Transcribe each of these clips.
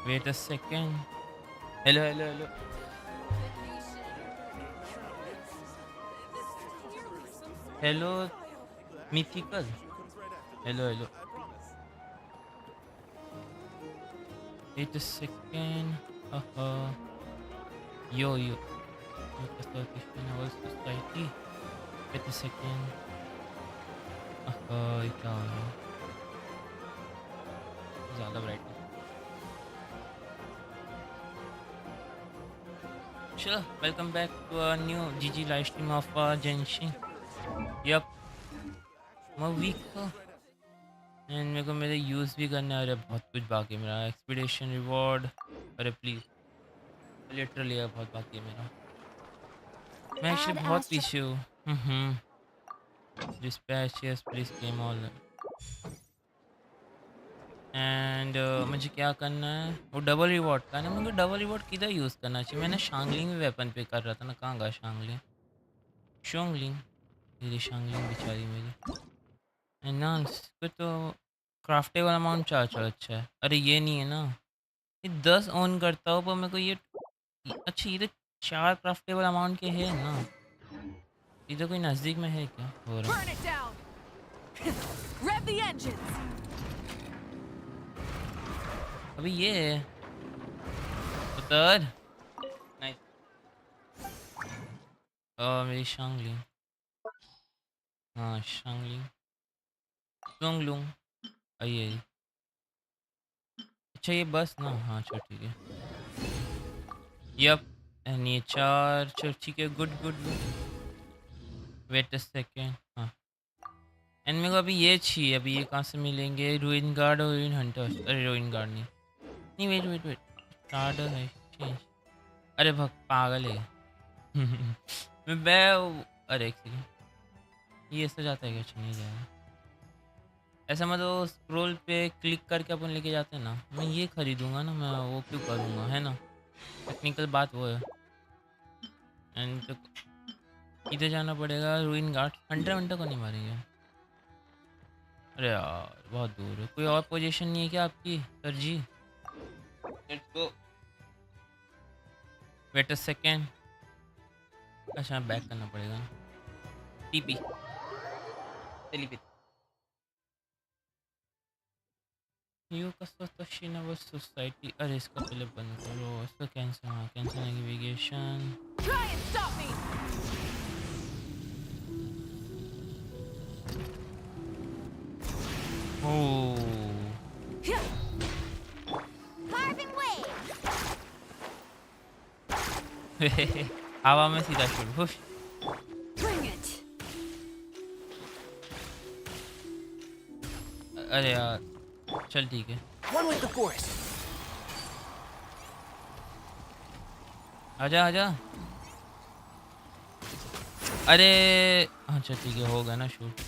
Wait a second. Hello, hello, hello. Hello, mythical. Hello, hello. Wait a second. Yo, yo. Wait a second. Our society. Wait a second. ये क्या हो रहा है? ज़्यादा bright. Sure, welcome back to a new GG live stream of Genshin. Yup, मैं week था and मेरे को मेरे यूज़ भी करना है. अरे बहुत कुछ बाकी है मेरा. Expedition reward. अरे प्लीज़, लिटरली है बहुत बाकी है मेरा. मैं एक्चुअली बहुत पीछे हूँ. Dispatches please came all. And मुझे क्या करना है? वो डबल रिवॉर्ड का ना. मुझे डबल रिवॉर्ड किधर यूज़ करना चाहिए? मैंने शांगलिंग में वेपन पे कर रहा था ना. कहाँ गया शांगलिंग? शोंगलिंग. मेरी शांगलिंग बेचारी मेरी. एनांस को तो क्राफ्टेबल अमाउंट चार अच्छा है. अरे ये नहीं है ना. ये 10 ऑन करता हूँ पर मेरे को ये. अच्छा ये तो 4 क्राफ्टेबल अमाउंट के है ना. इधर कोई नज़दीक में है क्या हो रहा है? अभी ये है उतर. नाइस. मेरी शांगलिंग. हाँ शांगलिंग. लुंग. आइए. अच्छा ये बस ना. हाँ चलो ठीक है. यप. एंड ये 4. चलो ठीक है. Good good good. Wait a second. हाँ. एंड मेरे को अभी ये चाहिए. अभी ये कहाँ से मिलेंगे? रूइन गार्ड और रूइन हंटर. अरे रूइन गार्ड नहीं. नहीं वेट वेट वेट. स्टार्टर है चेंज. अरे भग पागल है. मैं अरे एक सेकेंड. ये ऐसा जाता है क्या? अच्छा नहीं जाएगा ऐसा. मतलब स्क्रॉल पे क्लिक करके अपन लेके जाते हैं ना. मैं ये खरीदूंगा ना. मैं वो क्यों करूँगा है ना. टेक्निकल बात वो है. एंड तो इधर जाना पड़ेगा. रूइन गार्ड. हंटर वंटर को नहीं मारेंगे. अरे यार बहुत दूर है. कोई और पोजीशन नहीं है क्या आपकी sir ji? Let's go. Wait a second. अच्छा बैक करना पड़ेगा. टीपी टेलीपी. यू का सतशिनव सोसाइटी. अरे इसका पहले बंद करो. इसका कैंसिल. हाँ कैंसिल नेविगेशन. हवा में सीधा शुरू. हुश. अरे यार चल ठीक है. आजा आजा. अरे अच्छा ठीक है. हो गया ना शूट.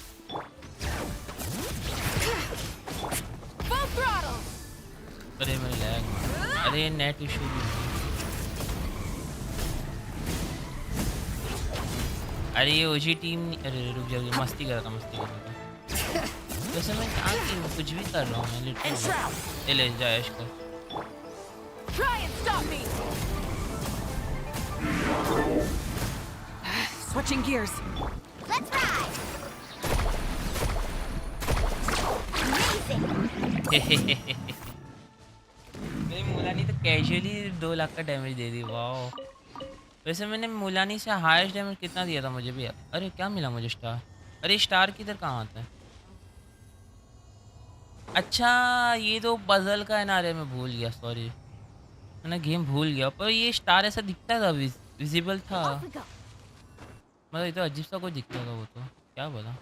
अरे मेरे लैग. अरे नेट इशू भी है. अरे ये ओजी टीम. अरे रुक जा. मस्ती कर रहा था. वैसे मैं क्या कुछ भी कर रहा हूँ मैं लिटरली. ले जा ऐश कर. Switching gears. Let's ride. Amazing. मेरी मुलानी तो कैजुअली 2 लाख का डैमेज दे दी. वाह. वैसे मैंने मुलानी से हाईएस्ट डैमेज कितना दिया था मुझे भी याद. अरे क्या मिला मुझे? स्टार. अरे स्टार किधर कहाँ आता है? अच्छा ये तो पजल का है ना. अरे मैं भूल गया. सॉरी मैंने गेम भूल गया. पर ये स्टार ऐसा दिखता था. विजिबल था. मतलब ये तो अजीब सा कुछ दिखता था. वो तो क्या बोला.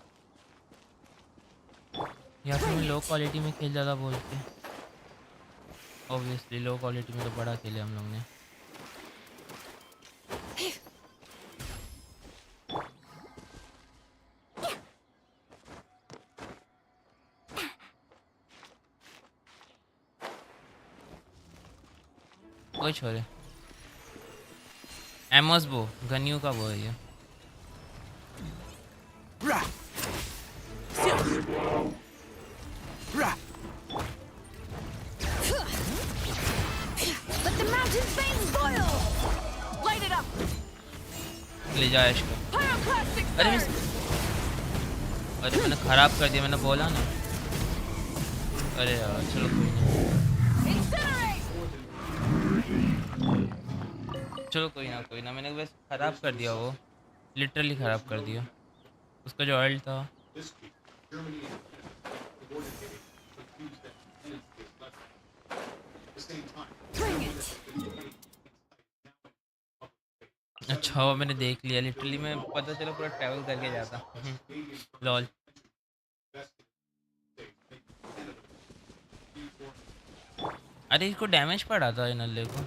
या फिर मैं लो क्वालिटी में खेल ज़्यादा बोल के. ऑब्वियसली लो क्वालिटी में तो बड़ा खेले हम लोग ने. कोई छोरे. एमोस बो गन्यू का वो है ये. ले जा ऐश को। Pyroclastic अरे surge! अरे मैंने ख़राब कर दिया, मैंने बोला ना। अरे यार चलो कोई नहीं, Incinerate! चलो कोई ना, मैंने बस ख़राब कर दिया वो, लिटरली ख़राब कर दिया। उसका जो ऑयल था। Bring it! अच्छा वो मैंने देख लिया, लिटरली मैं पता चला पूरा ट्रैवल करके जाता। लॉल। अरे इसको डैमेज पड़ा था इन नल्ले को।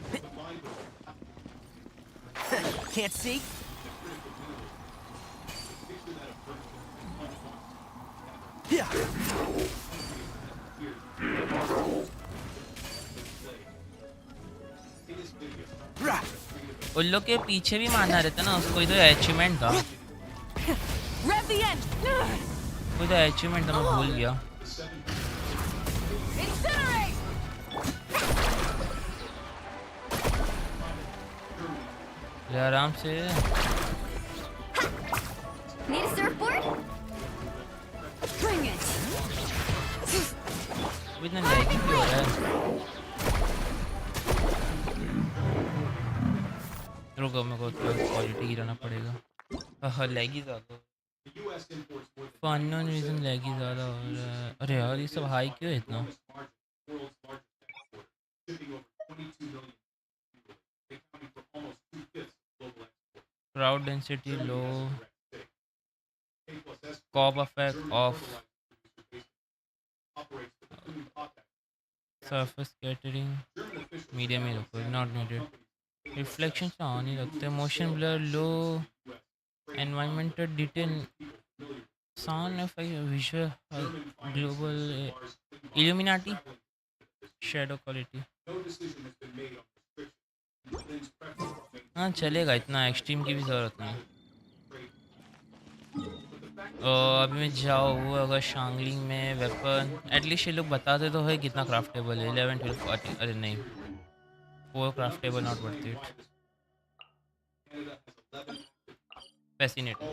Can't see? Yeah. Rah. उन लोग के पीछे भी मारना रहता ना उसको, इधर अचीवमेंट था, Rev the end! कोई तो अचीवमेंट था, मैं भूल गया। Incinerate! अरे आराम से। Need a surfboard? Bring it! अब इतना लैगी क्यों हो रहा है? रुको मेरे को थोड़ा क्वालिटी गिराना पड़ेगा। हाँ लैगी ज़्यादा, फॉर अननोन रीज़न लैगी ज़्यादा हो रहा है। अरे यार ये सब हाई क्यों है इतना? Crowd density low, cop effect off, surface scattering medium ही रखो, नॉट नीडेड। रिफ्लेक्शन से ऑन ही रखते हैं। Motion blur low, environmental detail, sound effect, visual global, illumination, shadow quality. हाँ चलेगा, इतना एक्सट्रीम की भी ज़रूरत नहीं। अभी मैं जाऊँ अगर शांगलिंग में वेपन, एटलीस्ट ये लोग बताते तो है कितना क्राफ्टेबल है। 11 12 14, अरे नहीं 4 craftable, not worth it. Fascinating.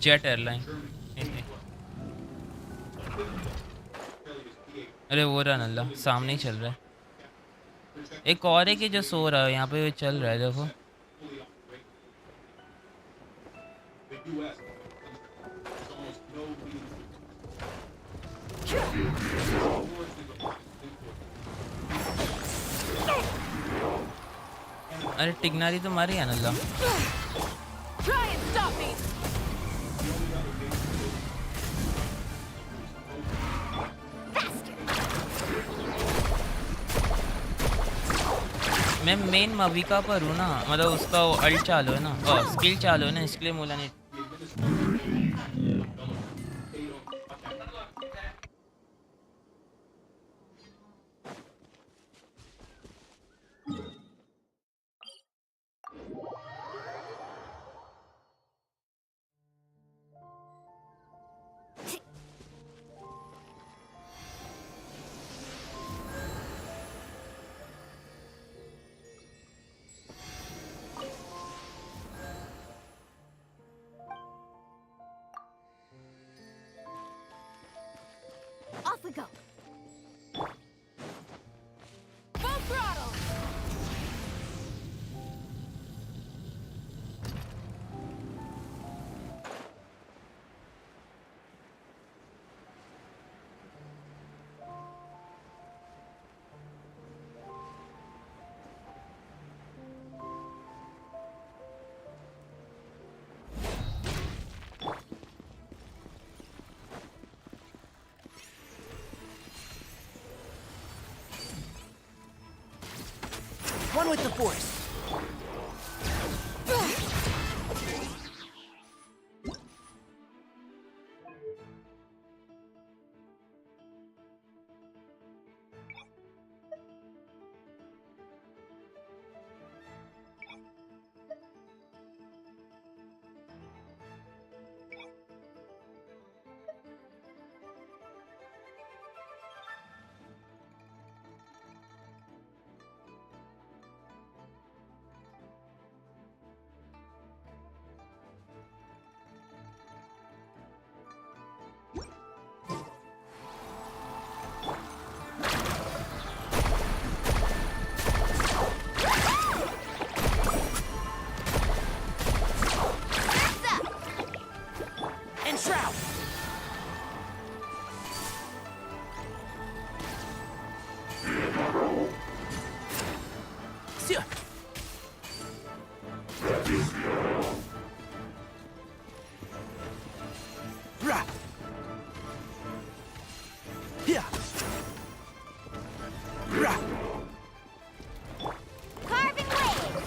Jet airline. अरे वो रहा नल्ला सामने ही चल रहा है। एक और है कि जो सो रहा है यहाँ पे, चल रहा है देखो। अरे टिग्नारी तो मारी है नल्ला। Try and stop me! मैं मेन मविका पर हूँ ना, मतलब उसका अल्ट चालू है ना, स्किल चालू है ना, इसके लिए मोला ने। Off we go! Full throttle! One with the force. Rah. Yeah. Rah. Carving waves.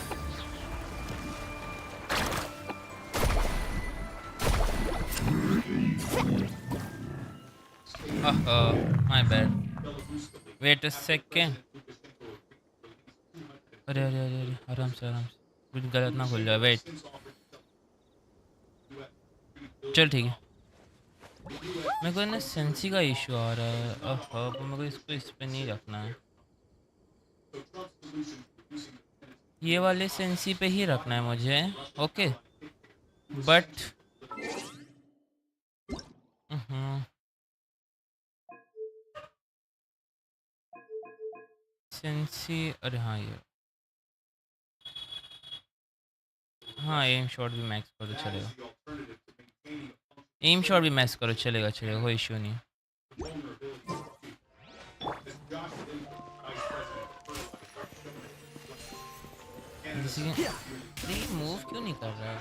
My bad. Wait a second. अरे अरे अरे अरे आराम से आराम से कुछ गलत ना खुल जाए वेट चल ठीक है मेरे को ना सेंसी का इशू आ रहा है पर मेरे को इसको इस पे नहीं रखना है ये वाले सेंसी पे ही रखना है मुझे ओके बट सेंसी अरे हाँ एम शॉट भी मैक्स करो चलेगा एम शॉट भी मैक्स करो चलेगा चलेगा कोई इशू नहीं ये मूव क्यों नहीं कर रहा है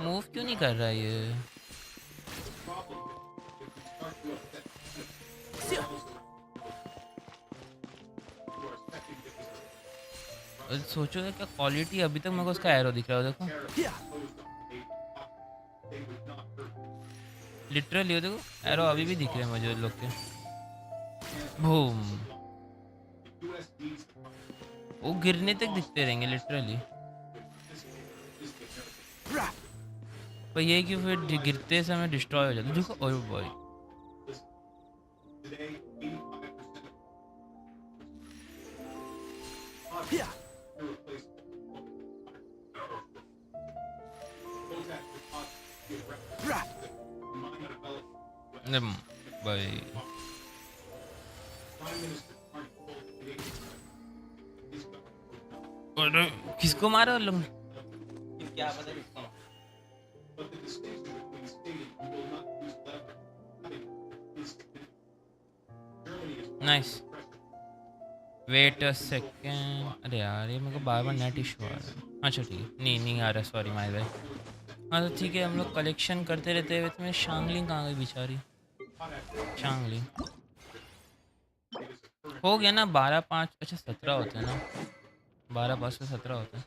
मूव क्यों नहीं कर रहा है ये सोचो क्या क्वालिटी अभी तक मेरे को उसका एरो दिख रहा है देखो Yeah. लिटरली देखो एरो अभी भी दिख रहे हैं मुझे लोग के बूम वो गिरने तक दिखते रहेंगे लिटरली Rah. पर ये कि फिर गिरते समय डिस्ट्रॉय हो जाता देखो ओह बॉय Yeah. Rah. भाई अरे किसको मारा लोग क्या पता किसको नाइस वेट अ सेकेंड अरे यार ये मेरे को बार बार नेट इशू आ रहा है अच्छा ठीक है नहीं आ रहा सॉरी माय बैड हाँ तो ठीक है हम लोग कलेक्शन करते रहते हैं तो मैं शांगलिंग कहाँ गई बेचारी शांगलिंग हो गया ना 12 5 अच्छा 17 होते हैं ना 12 5 से 17 होते हैं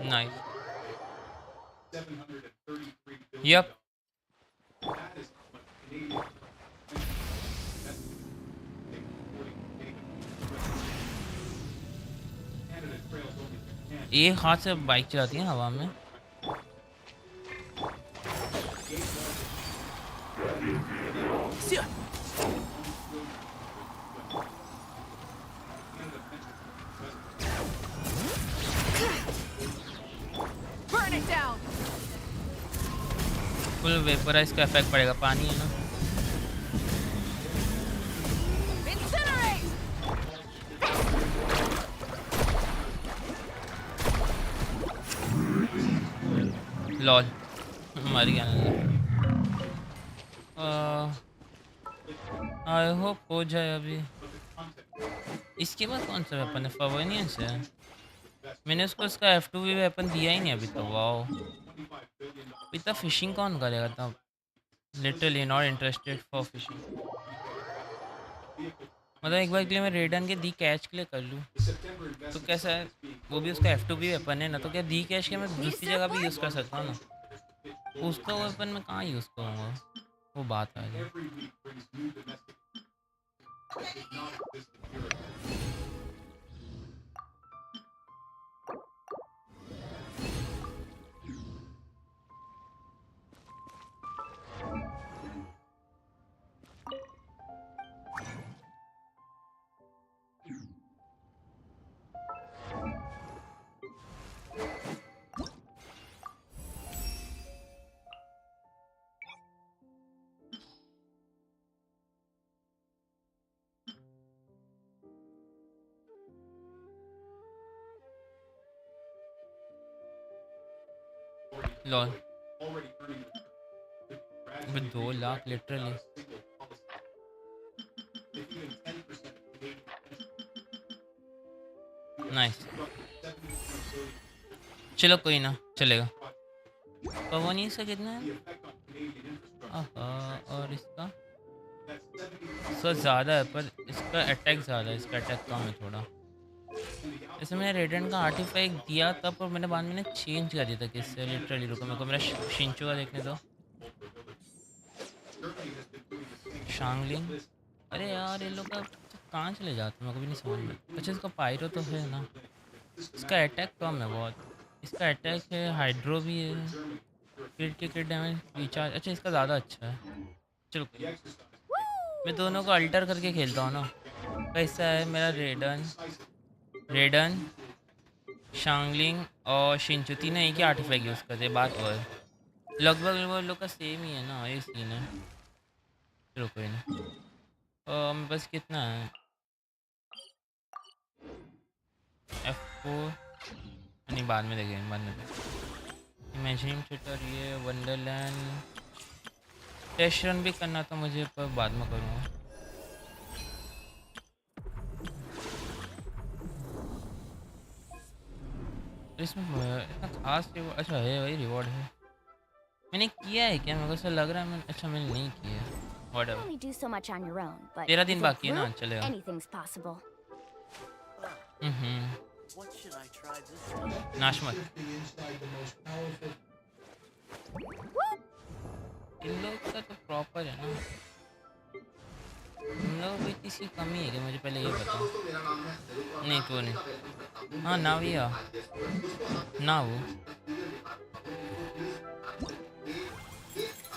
नाइस यप एक हाथ से बाइक चलाती है हवा में Yeah. Burn it down. Full vaporise का इफेक्ट पड़ेगा पानी है ना Incinerate. लॉल मर गया ना आई होप हो जाए अभी इसके बाद कौन सा वेपन है फवर्नियंस है मैंने उसको उसका F2P वेपन दिया ही नहीं अभी तक वाओ इतना फिशिंग कौन करेगा तब literally not interested for fishing मतलब एक बार के लिए मैं रेडन के दी कैच के लिए कर लूँ तो कैसा है वो भी उसका F2P वेपन है ना तो क्या दी कैच के मैं दूसरी जगह भी यूज़ कर सकता हूँ ना उसका वेपन मैं कहाँ यूज़ करूँगा वो बात आ जाए लॉल अबे 2 लाख लिटरली नाइस चलो कोई ना, चलेगा। पवन इसका कितना है? और इसका ज़्यादा है, पर इसका अटैक ज़्यादा है, इसका अटैक कम है थोड़ा। जैसे मैंने रेडेंट का आर्टिफैक्ट दिया था, पर मैंने बाद में चेंज कर दिया था किससे, लिटरली। रुको मेरे को मेरा शिंचो का देखने दो। शांगलिंग, अरे यार ये लोग का कहाँ चले जाते हैं, मेरे को भी नहीं समझ में। अच्छा इसका पायरो तो है ना, इसका अटैक कम है बहुत। इसका अटैक है, हाइड्रो भी है, क्रिटिकल डैमेज, रिचार्ज। अच्छा इसका ज़्यादा अच्छा है। चलो मैं दोनों को अल्टर करके खेलता हूँ ना। कैसा है मेरा रेडन शांगलिंग और शिंचो तीनों एक ही आर्टिफैक्ट यूज़ करते हैं, बात वो है। लगभग वो लोग का सेम ही है ना, ये सीन है। चलो कोई ना। बस कितना है, F4 नहीं, बाद में देखेंगे, बाद में देखेंगे। इमेजिनिंग थिएटर, ये वंडरलैंड टेस्ट रन भी करना था मुझे, पर बाद में करूँगा। इसमें इतना खास रिवॉर्ड, अच्छा है वही रिवॉर्ड है। मैंने किया है क्या, मेरे को ऐसा लग रहा है मैं, अच्छा मैंने नहीं किया है। Whatever. only do so much on your own, but 13 दिन with a बाकी है ना, group, चलेगा। anything's possible. What should I try this time? नाशमत इन लोग का तो प्रॉपर है ना, इन लोग भी किसी कमी है क्या, मुझे पहले ये बताओ। नहीं तो नहीं, हाँ ना भी ना वो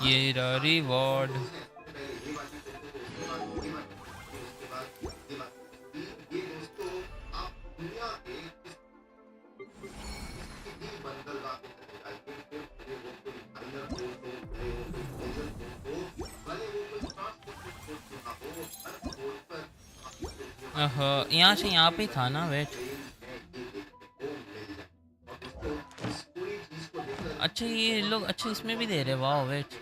ये रहा रिवॉर्ड। यहाँ से यहाँ पे ही था ना, वेट। अच्छा ये लोग, अच्छा इसमें भी दे रहे, वाह वेट।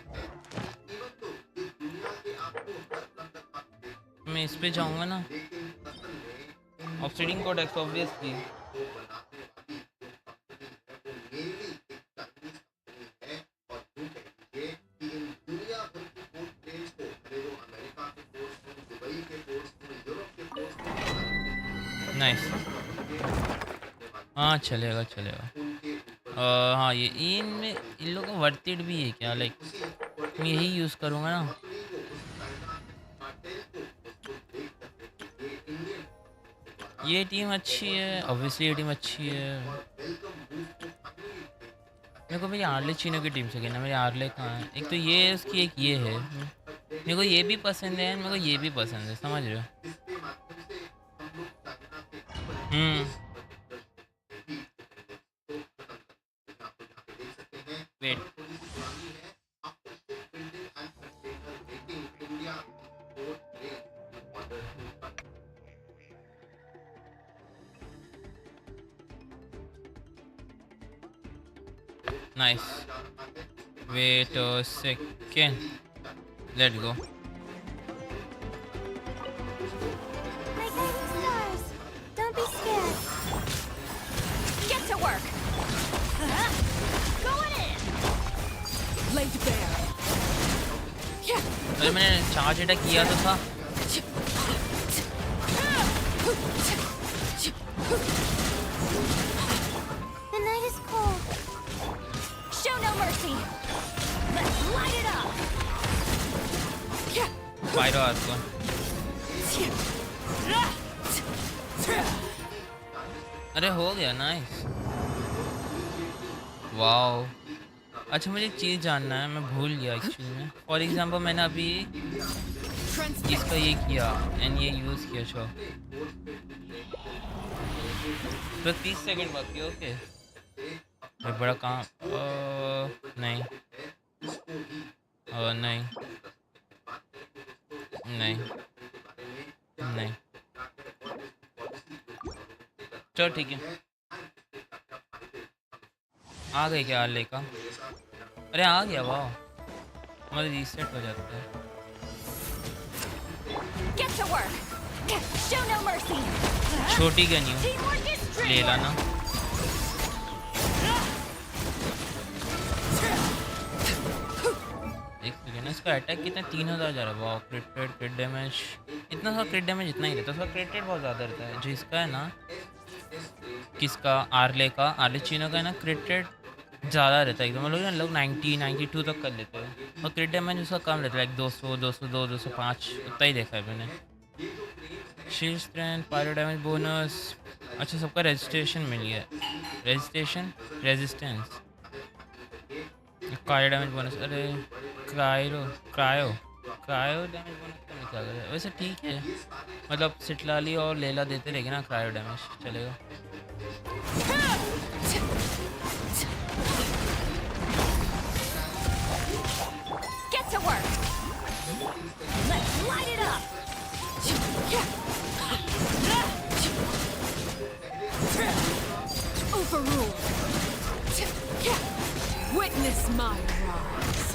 मैं इस पे जाऊंगा ना, ऑब्सीडियन कोडेक्स ऑब्वियसली। नाइस, हाँ चलेगा चलेगा। हाँ ये इनमें इन लोगों का वर्थिट भी है क्या, लाइक मैं यही यूज़ करूँगा ना। ये टीम अच्छी है, ऑब्वियसली ये टीम अच्छी है। मेरे को मेरी आर्ले चीनों की टीम से खेलना। मेरी आर्ले कहाँ है, एक तो ये है उसकी, एक ये है। मेरे को ये भी पसंद है, मेरे को ये भी पसंद है, समझ रहे हो। Wait nice, wait a second, let's go. My guiding stars, don't be scared. Get to work. Going in. Laid bare. अरे मैंने चार्ज अटैक किया तो था। The night is cold. Show no mercy. Let's light it up. Fire आपको। अरे हो गया, nice, wow. अच्छा मुझे एक चीज़ जानना है, मैं भूल गया एक्चुअली में। फॉर एग्जांपल मैंने अभी इसका ये किया एंड ये यूज़ किया, छो तो 30 सेकंड बाकी, ओके। एक बड़ा काम, नहीं नहीं नहीं नहीं, चलो ठीक है। आ गए क्या आर्ले का? अरे आ गया, वाह। मतलब रीसेट हो जाता है। Get to work. Show no mercy. छोटी गन यूँ Teamwork is ले लाना। dreamwork. इसका अटैक कितना 3000 जा रहा है। वाह, क्रिट रेट, क्रिट डैमेज, इतना सा क्रिट डैमेज इतना ही रहता है, उसका क्रिट रेट बहुत ज़्यादा रहता है। जो इसका है ना, किसका, आर्ले चीनो का है ना, क्रिट रेट ज़्यादा रहता है एकदम, मतलब ना लोग 90 92 तक कर लेते हैं, और क्रिट डैमेज उसका कम रहता है, लाइक 200 202 205 उतना ही देखा है मैंने। Shield strength, pyro damage bonus, अच्छा सबका रजिस्ट्रेशन मिल गया, रेजिस्टेंस, कायो डैमेज बोनस, अरे क्रायो क्रायो डैमेज बोनस का मैं क्या करें, वैसे ठीक है, मतलब सिटलाली और लेला देते रहेंगे ना क्रायो डैमेज, चलेगा। Get to work. Let's light it up. Overruled. Witness my rise.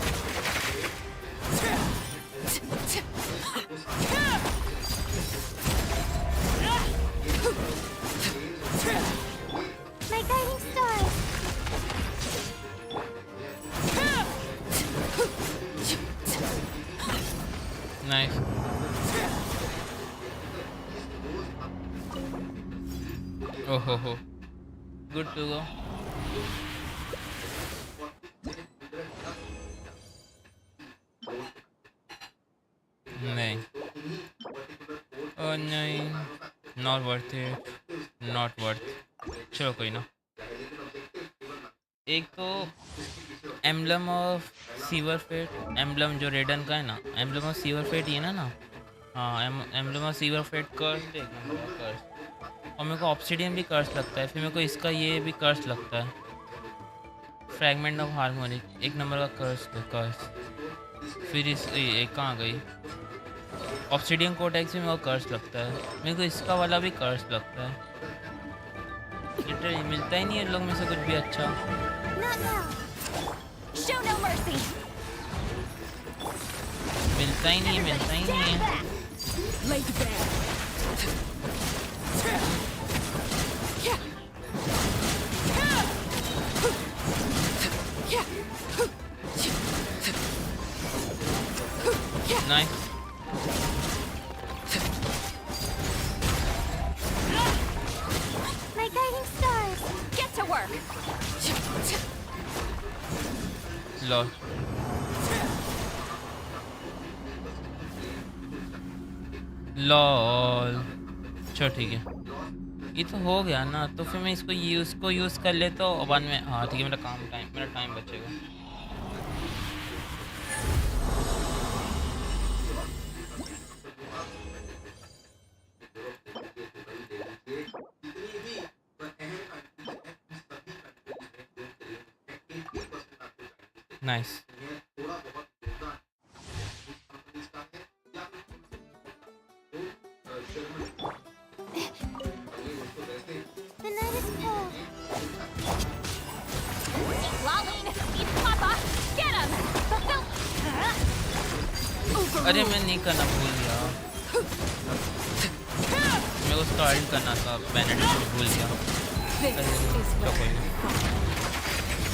My guiding stars. Nice, ओहो हो, गुड टू गो। नहीं, ओ नहीं, not worth it, not worth. चलो कोई ना। एक तो emblem of severed fate, emblem जो रेडन का है ना, एम्बलम ऑफ सीवर फेट ये ना, हाँ एम्बलम ऑफ सीवर फेट कर्स, एक नंबर का कर्स, और मेरे को ऑब्सिडियन भी कर्स लगता है, फिर मेरे को इसका ये भी कर्स लगता है, फ्रैगमेंट ऑफ हार्मोनिक, एक नंबर का कर्स। फिर इस एक कहाँ गई, ऑब्सिडियन कोटेक्स भी मेरे को कर्स लगता है, मेरे को इसका वाला भी कर्स लगता है। लिटरली मिलता ही नहीं है इन लोग में से कुछ भी अच्छा। Not now. Show no mercy. मिलता ही नहीं है। Laid bare. Nice, My guiding stars. Get to work. Lol, lol, चलो ठीक है, ये तो हो गया ना, तो फिर मैं इसको यूज़ कर लेता हूँ, और बाद में हाँ ठीक है, मेरा टाइम बचेगा। Nice, The night is cold. Lolene, eat Papa. Get him. Fulfill. अरे मैं नहीं करना भूल गया, मैं उसका अर्न करना था, बेनेडिक्ट भूल गया। This is तो कोई नहीं,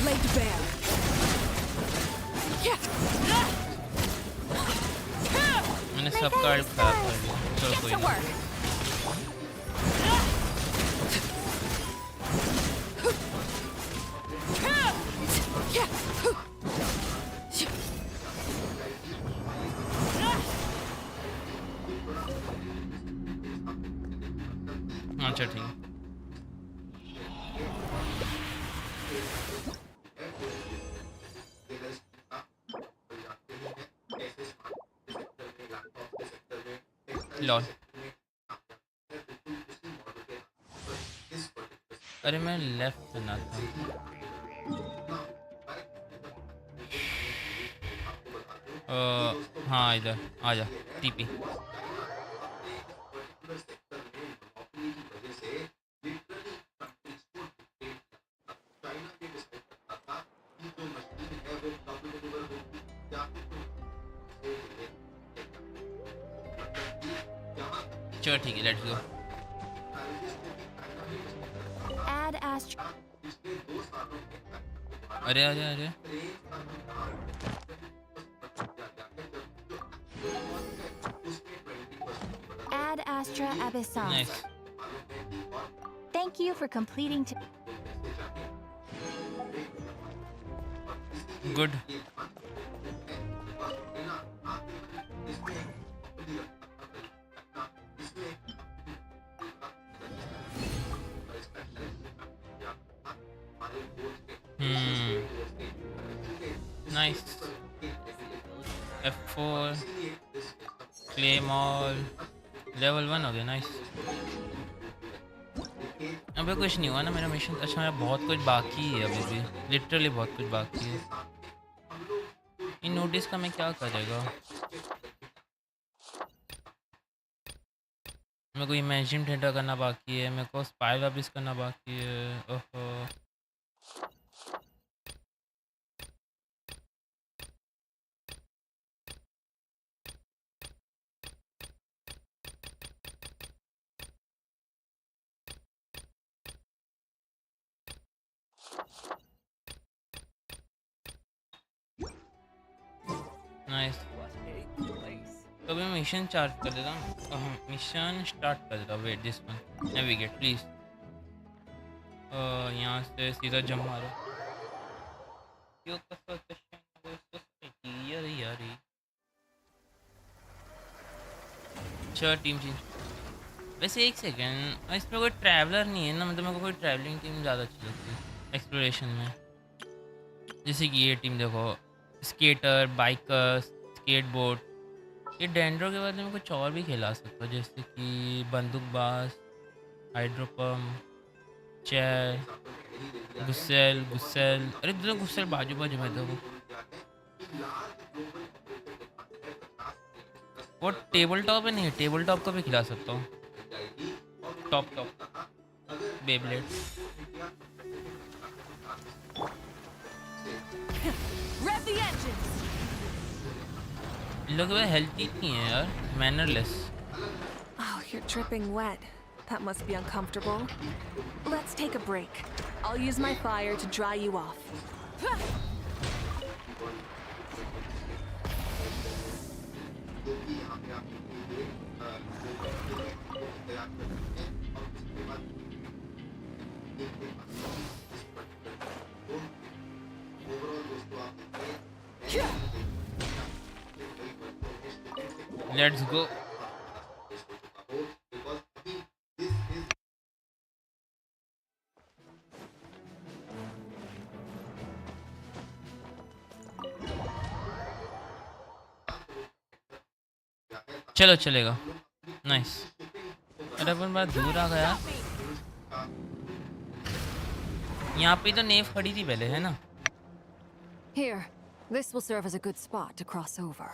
laid bare. मैंने सबका अर्न खराब कर दिया, चलो Get कोई to नहीं। work. अच्छा ठीक है, लॉल, अरे मैं लेफ्ट करना था। हाँ इधर आ जा, टीपी। चलो ठीक है, लेट्स गो। Add astro. अरे अरे अरे Astra Abyssos. Nice. Thank you for completing. Good. Nice. F4 claim all level 1 हो गया. Nice. अबे कुछ नहीं हुआ ना मेरा मिशन. अच्छा मेरा बहुत कुछ बाकी है अभी भी. लिटरली बहुत कुछ बाकी है. इन नोटिस का मैं क्या करेगा. मेरे को इमेजिन थिएटर करना बाकी है. मेरे को स्पाई वापिस करना बाकी है. ओहो. नाइस. तो मैं मिशन चार्ज कर देता हूँ. मिशन स्टार्ट कर देता हूँ. Wait this one. Navigate please. यहाँ से सीधा जंप मारो. क्यों यार यार. अच्छा टीम चेंज. वैसे एक सेकेंड. इसमें कोई ट्रैवलर नहीं है ना. मतलब मेरे को कोई ट्रैवलिंग टीम ज़्यादा अच्छी लगती है एक्सप्लोरेशन में. जैसे कि ये टीम देखो. Skater, biker, skateboard. ये डेंड्रो के बाद में कुछ और भी खिला सकता हूँ. जैसे कि बंदूकबाज, हाइड्रोपम, चेयर, गुस्सेल गुस्सेल. अरे दोनों गुस्सेल बाजू बाजू में देखो. वो टेबल टॉप है. नहीं टेबल टॉप का भी खिला सकता हूँ. Top Beyblade. Rev the engines. इन लोग के पास हेल्थ ही नहीं है यार. Mannerless. Oh, you're dripping wet. That must be uncomfortable. Let's take a break. I'll use my fire to dry you off. Let's go. चलो चलेगा. नाइस. अरे अपन बात दूर आ गया. यहाँ पे तो नेव खड़ी थी पहले है ना. Here, this will serve as a good spot to cross over.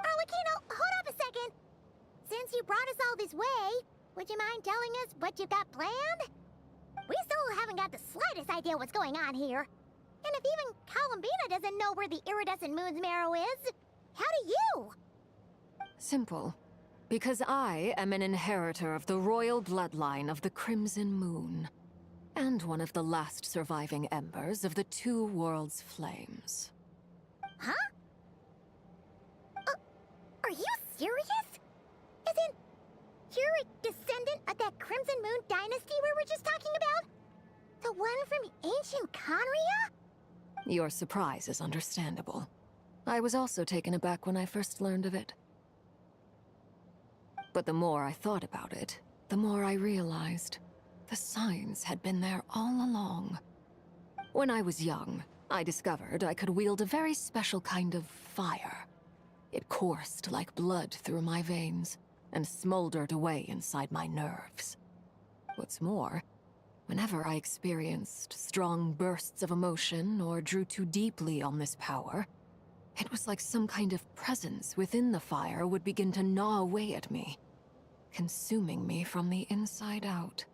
Arlecchino, hold up a second. Since you brought us all this way, would you mind telling us what you've got planned? We still haven't got the slightest idea what's going on here. And if even Columbina doesn't know where the iridescent moon's marrow is, how do you? Simple. Because I am an inheritor of the royal bloodline of the Crimson Moon. And one of the last surviving embers of the Two Worlds' flames. Huh? Are you serious? Isn't you're a descendant of that Crimson Moon dynasty we were just talking about? The one from ancient Conria? Your surprise is understandable. I was also taken aback when I first learned of it. But the more I thought about it, the more I realized the signs had been there all along. When I was young, I discovered I could wield a very special kind of fire. It coursed like blood through my veins and smoldered away inside my nerves. What's more, whenever I experienced strong bursts of emotion or drew too deeply on this power, it was like some kind of presence within the fire would begin to gnaw away at me, consuming me from the inside out.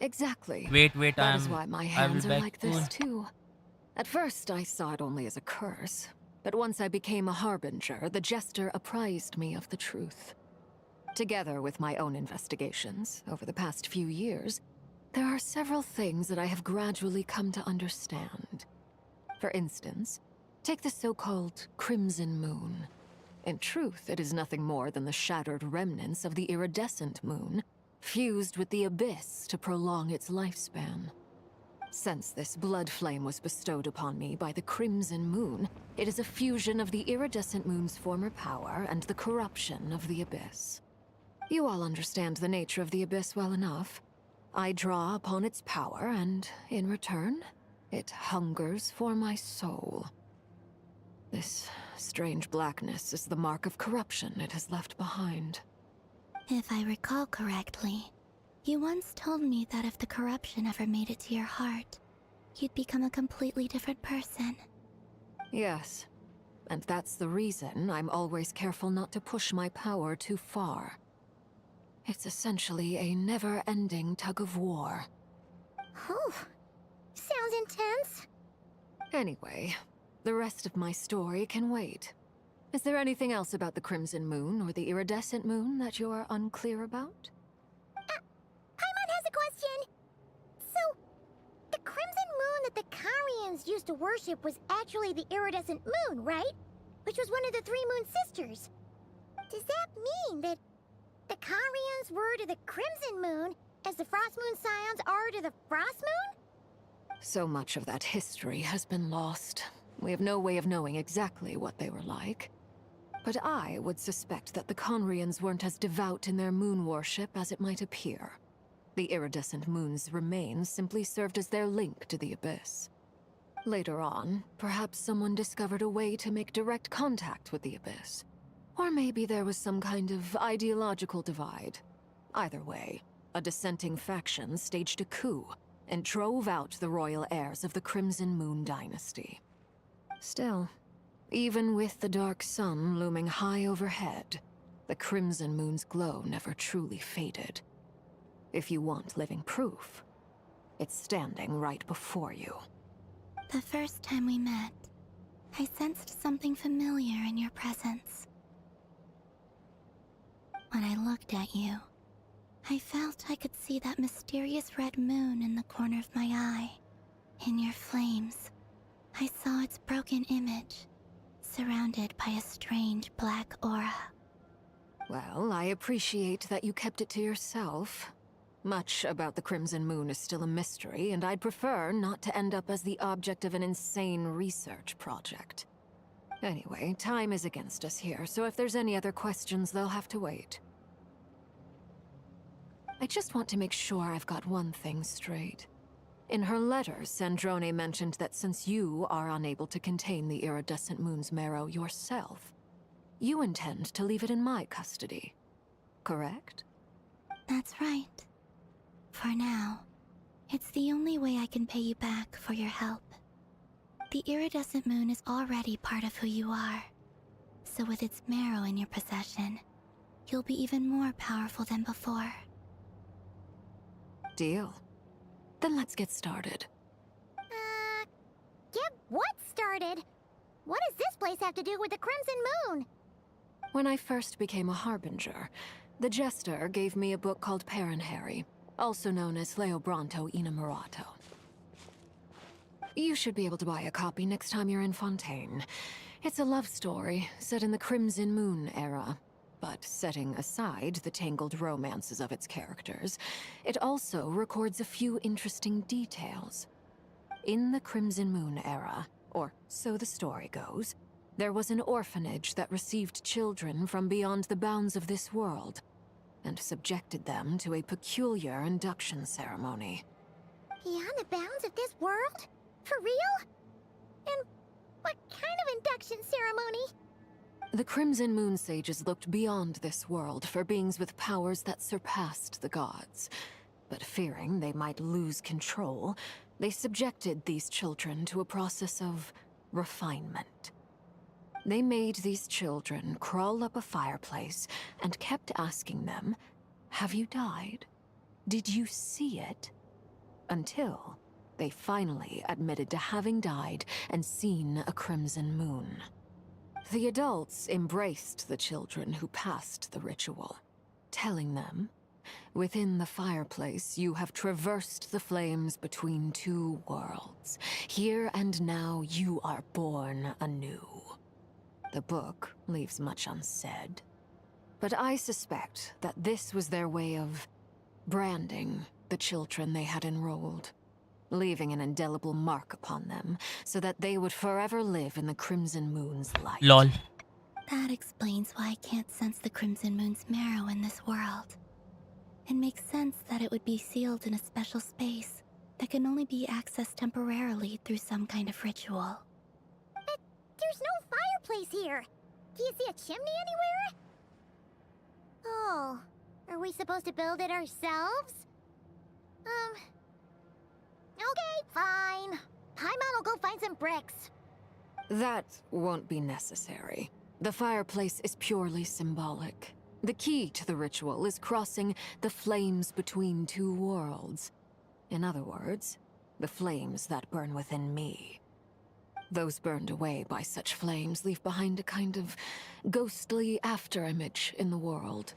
Exactly. Wait, That is why my I will hands are back like soon. this too. At first, I saw it only as a curse, but once I became a harbinger, the jester apprised me of the truth. Together with my own investigations over the past few years, there are several things that I have gradually come to understand. For instance, take the so-called Crimson Moon. In truth, it is nothing more than the shattered remnants of the iridescent moon, fused with the abyss to prolong its lifespan. Since this blood flame was bestowed upon me by the Crimson Moon, it is a fusion of the iridescent moon's former power and the corruption of the abyss. You all understand the nature of the abyss well enough. I draw upon its power, and in return, it hungers for my soul. This strange blackness is the mark of corruption it has left behind. If I recall correctly, you once told me that if the corruption ever made it to your heart, you'd become a completely different person. Yes, and that's the reason I'm always careful not to push my power too far. It's essentially a never-ending tug-of-war. Oh, sounds intense. Anyway, the rest of my story can wait. Is there anything else about the Crimson Moon or the Iridescent Moon that you're unclear about? Paimon has a question. So, the crimson moon that the Karians used to worship was actually the iridescent moon, right? Which was one of the three moon sisters. Does that mean that the Karians were to the crimson moon as the frost moon scions are to the frost moon? So much of that history has been lost. We have no way of knowing exactly what they were like. But I would suspect that the Conrians weren't as devout in their moon worship as it might appear. The iridescent moon's remains simply served as their link to the abyss. Later on, perhaps someone discovered a way to make direct contact with the abyss. Or maybe there was some kind of ideological divide. Either way, a dissenting faction staged a coup and drove out the royal heirs of the Crimson Moon dynasty. Still, even with the dark sun looming high overhead, the Crimson Moon's glow never truly faded. If you want living proof, it's standing right before you. The first time we met, I sensed something familiar in your presence. When I looked at you, I felt I could see that mysterious red moon in the corner of my eye. In your flames, I saw its broken image, surrounded by a strange black aura. Well, I appreciate that you kept it to yourself. Much about the Crimson Moon is still a mystery, and I'd prefer not to end up as the object of an insane research project. Anyway, time is against us here, so if there's any other questions, they'll have to wait. I just want to make sure I've got one thing straight. In her letter, Sandrone mentioned that since you are unable to contain the iridescent moon's marrow yourself, you intend to leave it in my custody. Correct? That's right. For now, it's the only way I can pay you back for your help. The iridescent moon is already part of who you are, so with its marrow in your possession, you'll be even more powerful than before. Deal. Then let's get started. Get what started? What does this place have to do with the Crimson Moon? When I first became a harbinger, the jester gave me a book called Parenheri, also known as Leobranto Inamorato. You should be able to buy a copy next time you're in Fontaine. It's a love story set in the Crimson Moon era, but setting aside the tangled romances of its characters, it also records a few interesting details. In the Crimson Moon era, or so the story goes, there was an orphanage that received children from beyond the bounds of this world, and subjected them to a peculiar induction ceremony. Beyond the bounds of this world? For real? And what kind of induction ceremony? The Crimson Moon sages looked beyond this world for beings with powers that surpassed the gods. But fearing they might lose control, they subjected these children to a process of refinement. They made these children crawl up a fireplace and kept asking them, "Have you died? Did you see it?" until they finally admitted to having died and seen a crimson moon. The adults embraced the children who passed the ritual, telling them, "Within the fireplace, you have traversed the flames between two worlds. Here and now, you are born anew." The book leaves much unsaid, but I suspect that this was their way of branding the children they had enrolled, leaving an indelible mark upon them so that they would forever live in the Crimson Moon's light. Lol. That explains why I can't sense the Crimson Moon's marrow in this world. It makes sense that it would be sealed in a special space that can only be accessed temporarily through some kind of ritual. There's no fireplace here. Do you see a chimney anywhere? Oh, are we supposed to build it ourselves? Okay, fine. Paimon will go find some bricks. That won't be necessary. The fireplace is purely symbolic. The key to the ritual is crossing the flames between two worlds. In other words, the flames that burn within me. Those burned away by such flames leave behind a kind of ghostly afterimage in the world.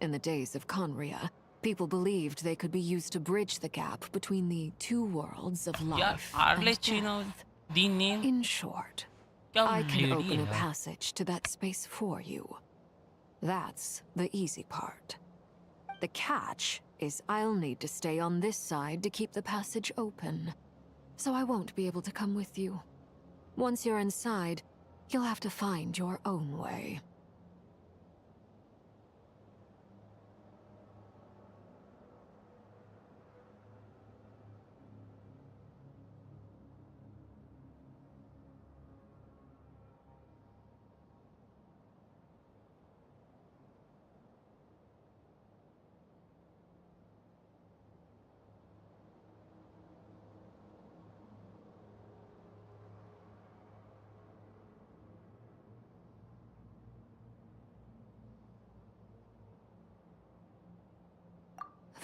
In the days of Conria, people believed they could be used to bridge the gap between the two worlds of यार life early and Chino death. The name In short, क्या I can lady open a है passage to that space for you. That's the easy part. The catch is I'll need to stay on this side to keep the passage open, so I won't be able to come with you. Once you're inside, you'll have to find your own way.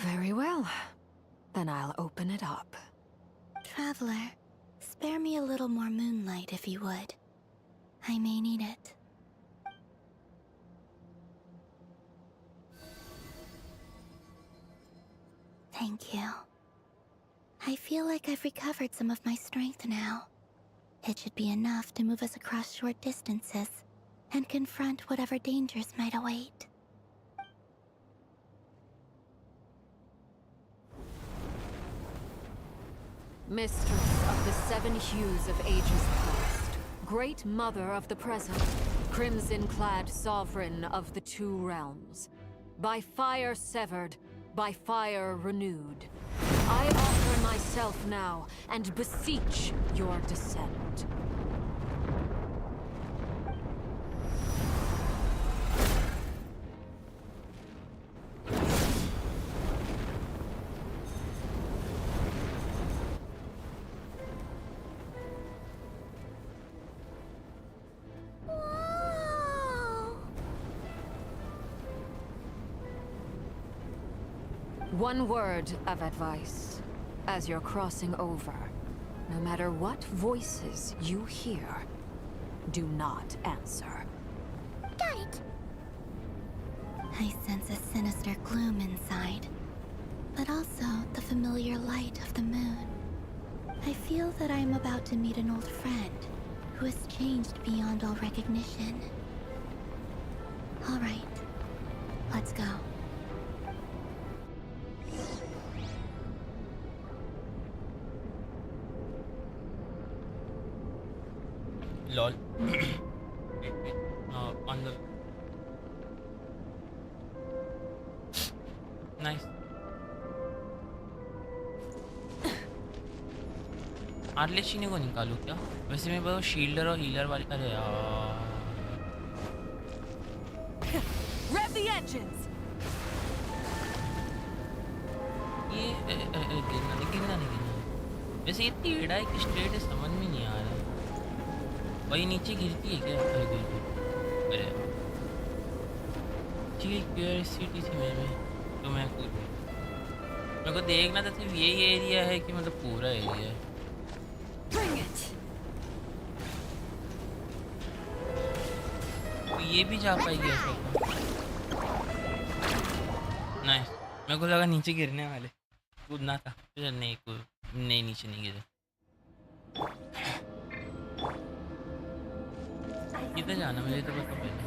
Very well. Then I'll open it up. Traveler, spare me a little more moonlight if you would. I may need it. Thank you. I feel like I've recovered some of my strength now. It should be enough to move us across short distances and confront whatever dangers might await. Mistress of the seven hues of ages past, great mother of the present, crimson-clad sovereign of the two realms, by fire severed, by fire renewed, I offer myself now and beseech your descent. One word of advice. As you're crossing over, no matter what voices you hear, do not answer. Got it. I sense a sinister gloom inside, but also the familiar light of the moon. I feel that I am about to meet an old friend who has changed beyond all recognition. All right, let's go. lol on the nice आर्लेचिनी को निकालूं क्या वैसे मैं बस shielder और healer वाली अरे यार Rev the engines. ये गिरना नहीं वैसे ये टेढ़ा है कि स्ट्रेट है समझ में नहीं आ रहा वही नीचे गिरती है क्या अरे बिल्कुल अरे ठीक है क्यूरियोसिटी थी मेरे में तो मैं पूछ मेरे को देखना था सिर्फ यही एरिया है कि मतलब पूरा एरिया है। Bring it! तो ये भी जा पाएगी ऐसा तो। नाइस। मेरे को लगा नीचे गिरने वाले, कूदना था फिर नहीं कूद, नहीं नीचे नहीं गिरे। किधर जाना मुझे तो पता पहले।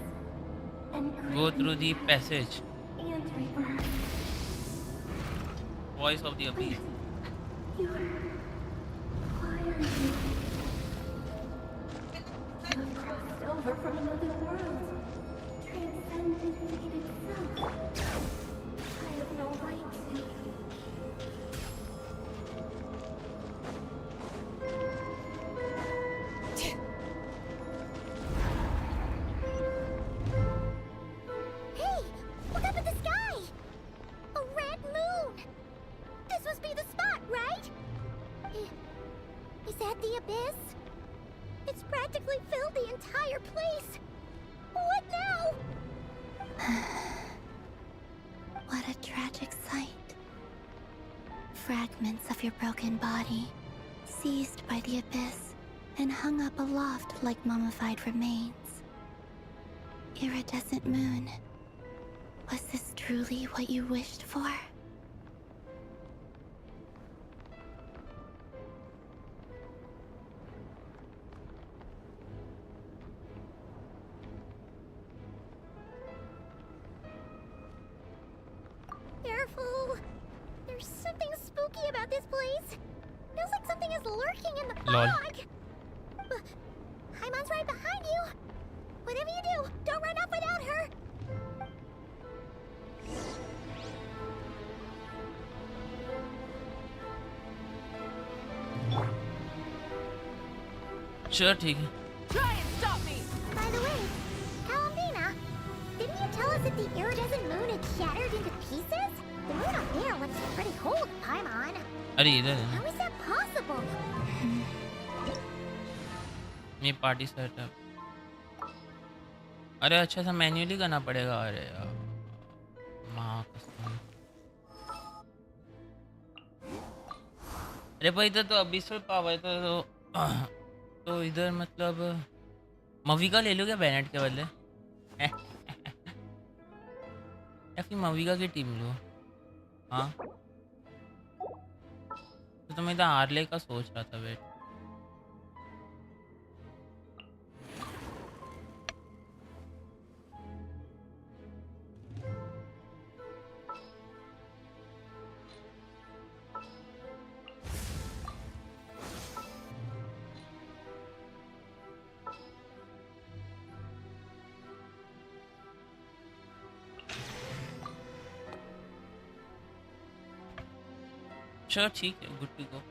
Go through the passage, voice of the Abish. Over from another world, transcended fate itself. I have no right to. Hey, look up at the sky! A red moon! This must be the spot, right? Is that the abyss? It's practically filled the entire place. What now? What a tragic sight. Fragments of your broken body, seized by the abyss, and hung up aloft like mummified remains. Iridescent moon, was this truly what you wished for? Careful. There's something spooky about this place. Feels like something is lurking in the Lol. fog. Haimon's right behind you. Whatever you do, don't run off without her. चलो ठीक है। Try and stop me! By the way, Kalamdina, didn't you tell us that the iridescent moon had shattered into pieces? The moon up there looks pretty cold, Paimon. अरे इधर है ना, How is that possible? ये party setup. अरे अच्छा सा manually करना पड़ेगा। अरे यार माँ कसम। अरे भाई इधर तो अबिसल पावर तो इधर मतलब मविका ले लो क्या बैनेट के बदले या फिर मविका की टीम लो। हाँ तो मैं इधर हार्ले का सोच रहा था। वेट चलो ठीक है, गुड टू गो।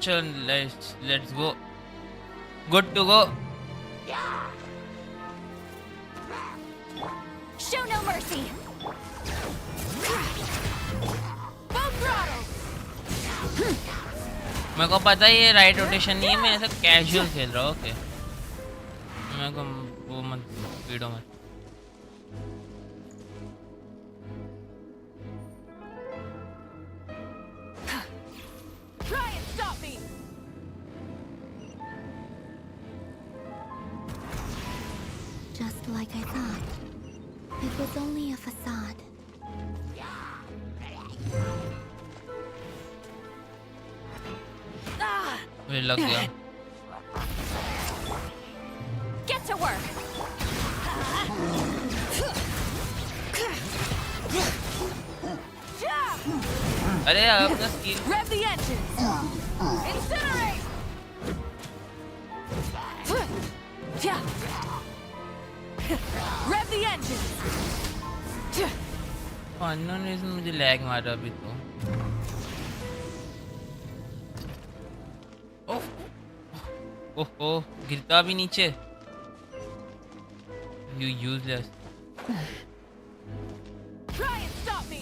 चल let's go, good to go. Show no mercy! Full throttle! मेरे को पता है ये राइट रोटेशन नहीं है, मैं ऐसा कैजुअल खेल रहा हूँ। ओके मेरे को वो मत पीड़ो मत। Try and stop me! Just like I thought. It was only a facade. वे लग गया। Get to work. अरे यार अपना skill Rev the engines. Incinerate. Rev the engines. Unknown reason मुझे लैग मार रहा अभी तो। ओह ओहो गिरता भी नीचे। You useless. Try and stop me.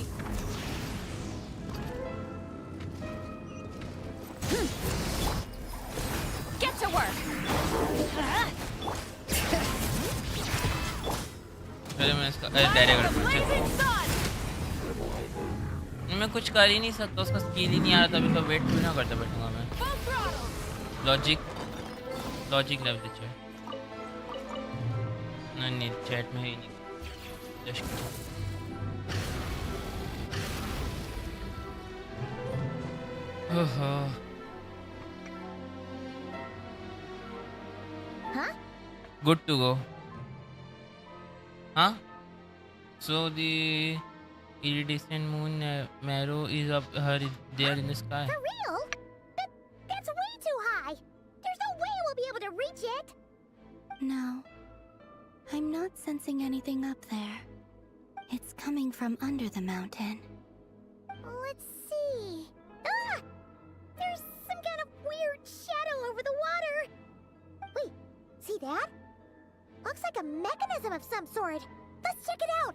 Get to work. पहले मैं इसका डायरेक्ट Blazing sun. मैं कुछ कर ही नहीं सकता, उसका स्किल ही नहीं आ रहा था अभी तो। वेट भी ना करते बैठूंगा मैं। Full throttle. Logic level chat नहीं चैट में ही नहीं जस्ट ओहो Huh? good to go. Huh? So the iridescent moon marrow is up there in the sky. For real? That's way too high. There's no way we'll be able to reach it. No. I'm not sensing anything up there. It's coming from under the mountain. Let's see. Ah! There's some kind of weird shadow over the water. Wait, see that? Looks like a mechanism of some sort. Let's check it out.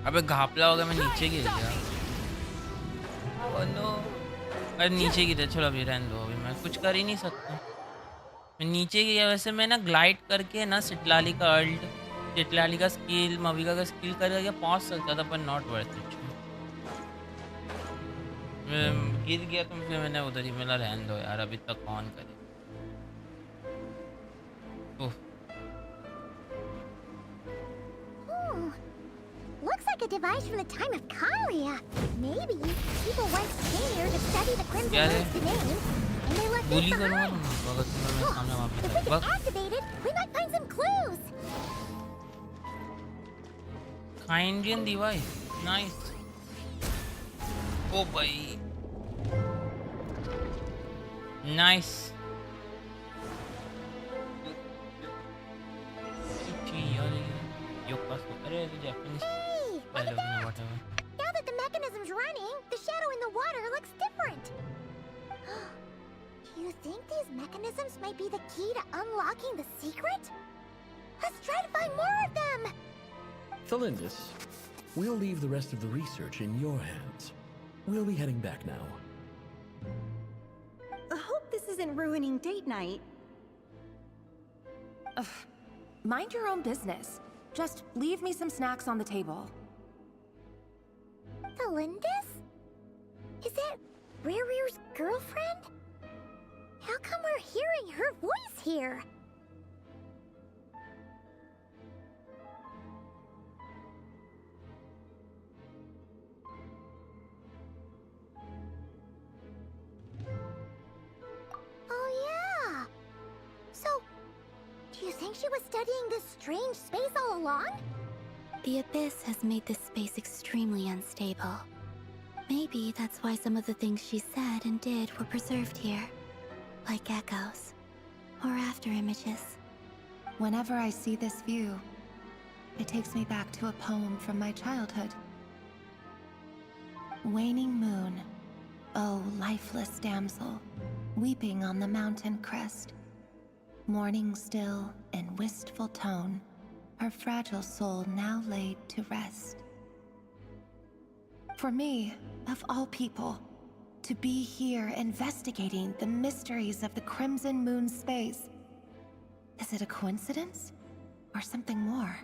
अबे घापला होगा मैं नीचे गिर गया। Oh no अरे नीचे गिरा। चलो अभी रहने दो, अभी मैं कुछ कर ही नहीं सकता। मैं नीचे गिरा। वैसे मैं ना ग्लाइड करके ना सिटलाली का अल्ट, सिटलाली का स्किल, मविका का स्किल करके पहुंच सकता था, पर नॉट वर्थ इट। मैं गिर गया तो फिर मैंने उधर ही मिला। रहने दो यार, अभी तक कौन करे। ओह Hmm. Looks like a device from the time of Kalia. Maybe people once came here to study the Crimson Yeah, Moon's domain, and they left bully this करूँगा behind. तुमको अगर तुम्हें मेरे सामने वहाँ पे If we बस can activate it, we might find some clues. Indian device, nice. Oh भाई, nice. अरे Japanese. Hey, I look at don't know that! whatever. Now that the mechanism's running, the shadow in the water looks different. Do you think these mechanisms might be the key to unlocking the secret? Let's try to find more of them! Thelindis, we'll leave the rest of the research in your hands. We'll be heading back now. I hope this isn't ruining date night. Ugh. Mind your own business. Just leave me some snacks on the table. Thelindis? Is that Rere's girlfriend? How come we're hearing her voice here? Oh yeah. So, do you think she was studying this strange space all along? The Abyss has made this space extremely unstable. Maybe that's why some of the things she said and did were preserved here. Like echoes. Or after images. Whenever I see this view, it takes me back to a poem from my childhood. Waning moon, oh lifeless damsel, weeping on the mountain crest. Mourning still in wistful tone, her fragile soul now laid to rest. For me, of all people, to be here investigating the mysteries of the Crimson Moon space. Is it a coincidence? Or something more?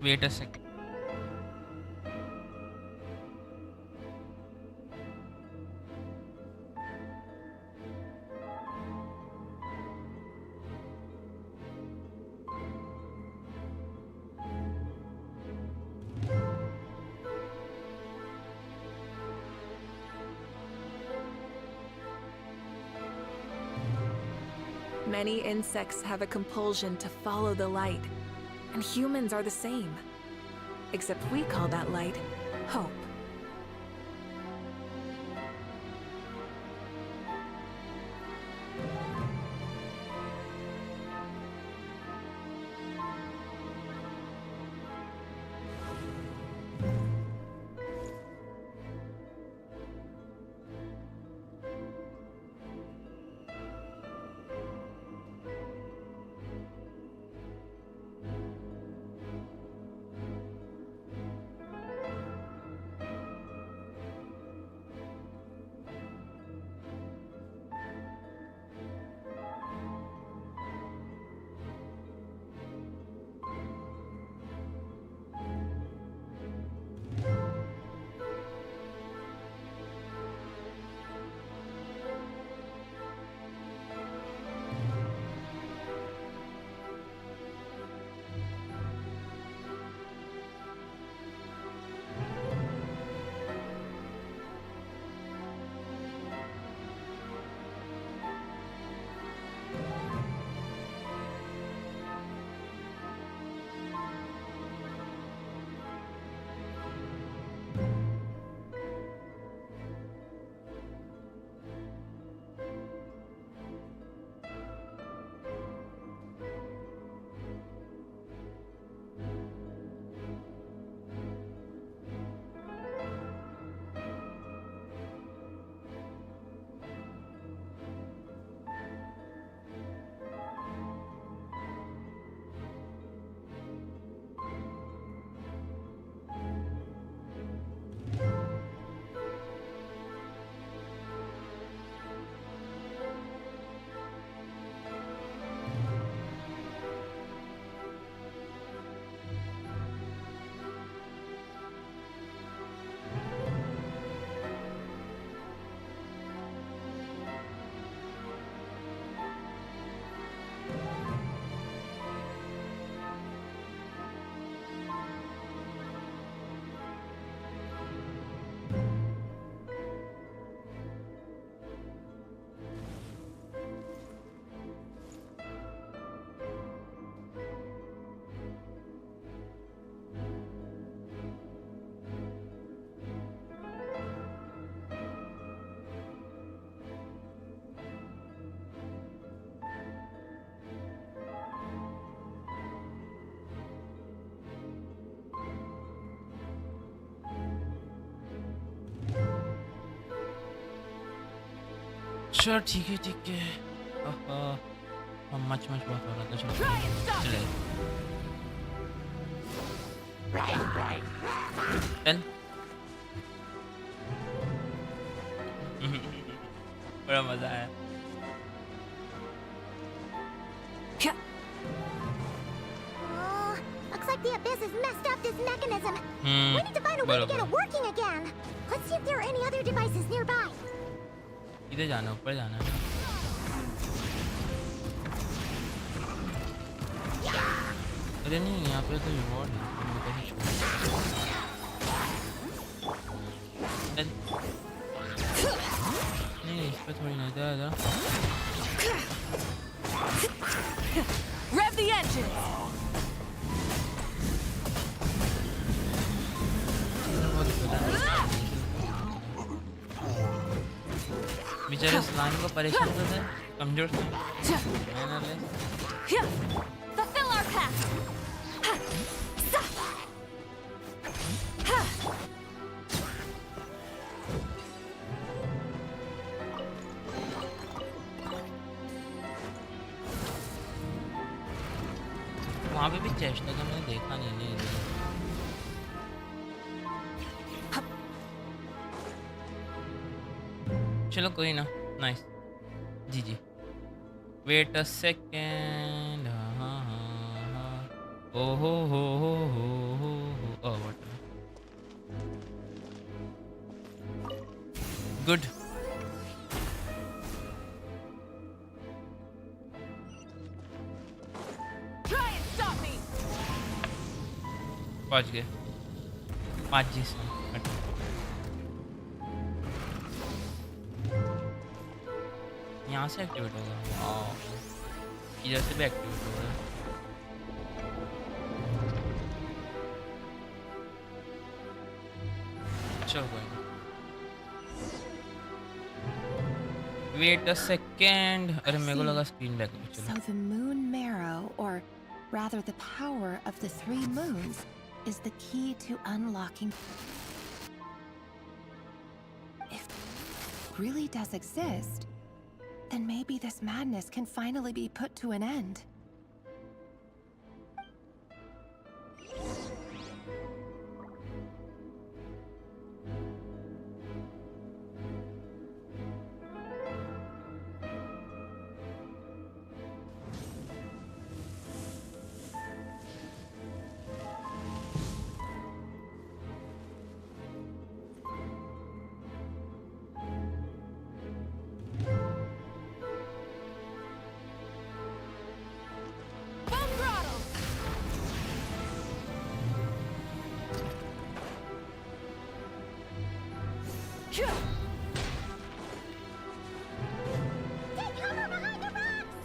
Wait a second. Many insects have a compulsion to follow the light, and humans are the same. Except we call that light hope. चलो ठीक है ठीक है. Much बहुत हो रहा था. चलो चले. डन. बड़ा मजा आया. Oh, looks like the Abyss has messed up this mechanism. We need to find a way to get it working again. Let's see if there are any other devices nearby. इधर जाना, ऊपर जाना है. अरे नहीं, यहाँ पे तो रिवॉर्ड है. मैं कैसे छोड़. नहीं, इस पे थोड़ी नहीं. इधर Rev the engine! बेचारे स्लाइम को परेशान कर दे. कमजोर से. मैंने ले. Fulfill our path! वहाँ पे भी चेस्ट लगा, मैंने देखा नहीं. चलो कोई ना. नाइस. जी. Wait a second. ओ हो. Good. Try and stop me! पहुंच गए 5G से। यहाँ से एक्टिवेट होगा। वाओ, इधर से भी एक्टिवेट होगा। चलो कोई नहीं। Wait a second. अरे मेरे को लगा स्क्रीन बैक है। So चलो the moon marrow, or rather the power of the 3 moons, is the key to unlocking. If it really does exist, then maybe this madness can finally be put to an end. Full throttle! Take cover behind the rocks!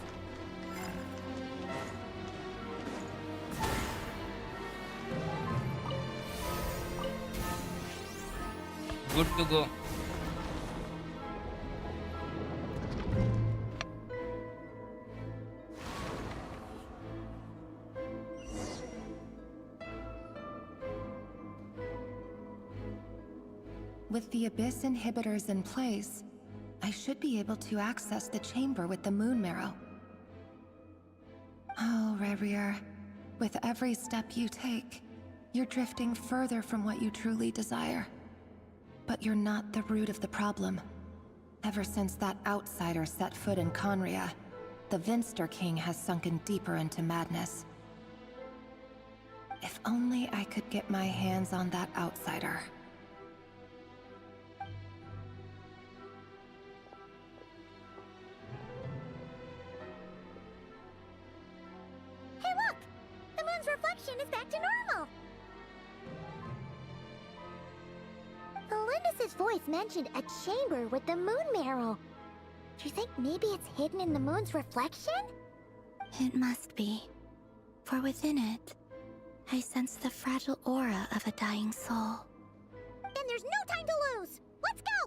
Good to go. With the Abyss inhibitors in place, I should be able to access the chamber with the moon marrow. Oh, Revier, with every step you take, you're drifting further from what you truly desire. But you're not the root of the problem. Ever since that outsider set foot in Conria, the Vinster King has sunken deeper into madness. If only I could get my hands on that outsider. Hey, look! The moon's reflection is back to normal! Felindus's voice mentioned a chamber with the moon marrow. Do you think maybe it's hidden in the moon's reflection? It must be. For within it, I sense the fragile aura of a dying soul. Then there's no time to lose! Let's go!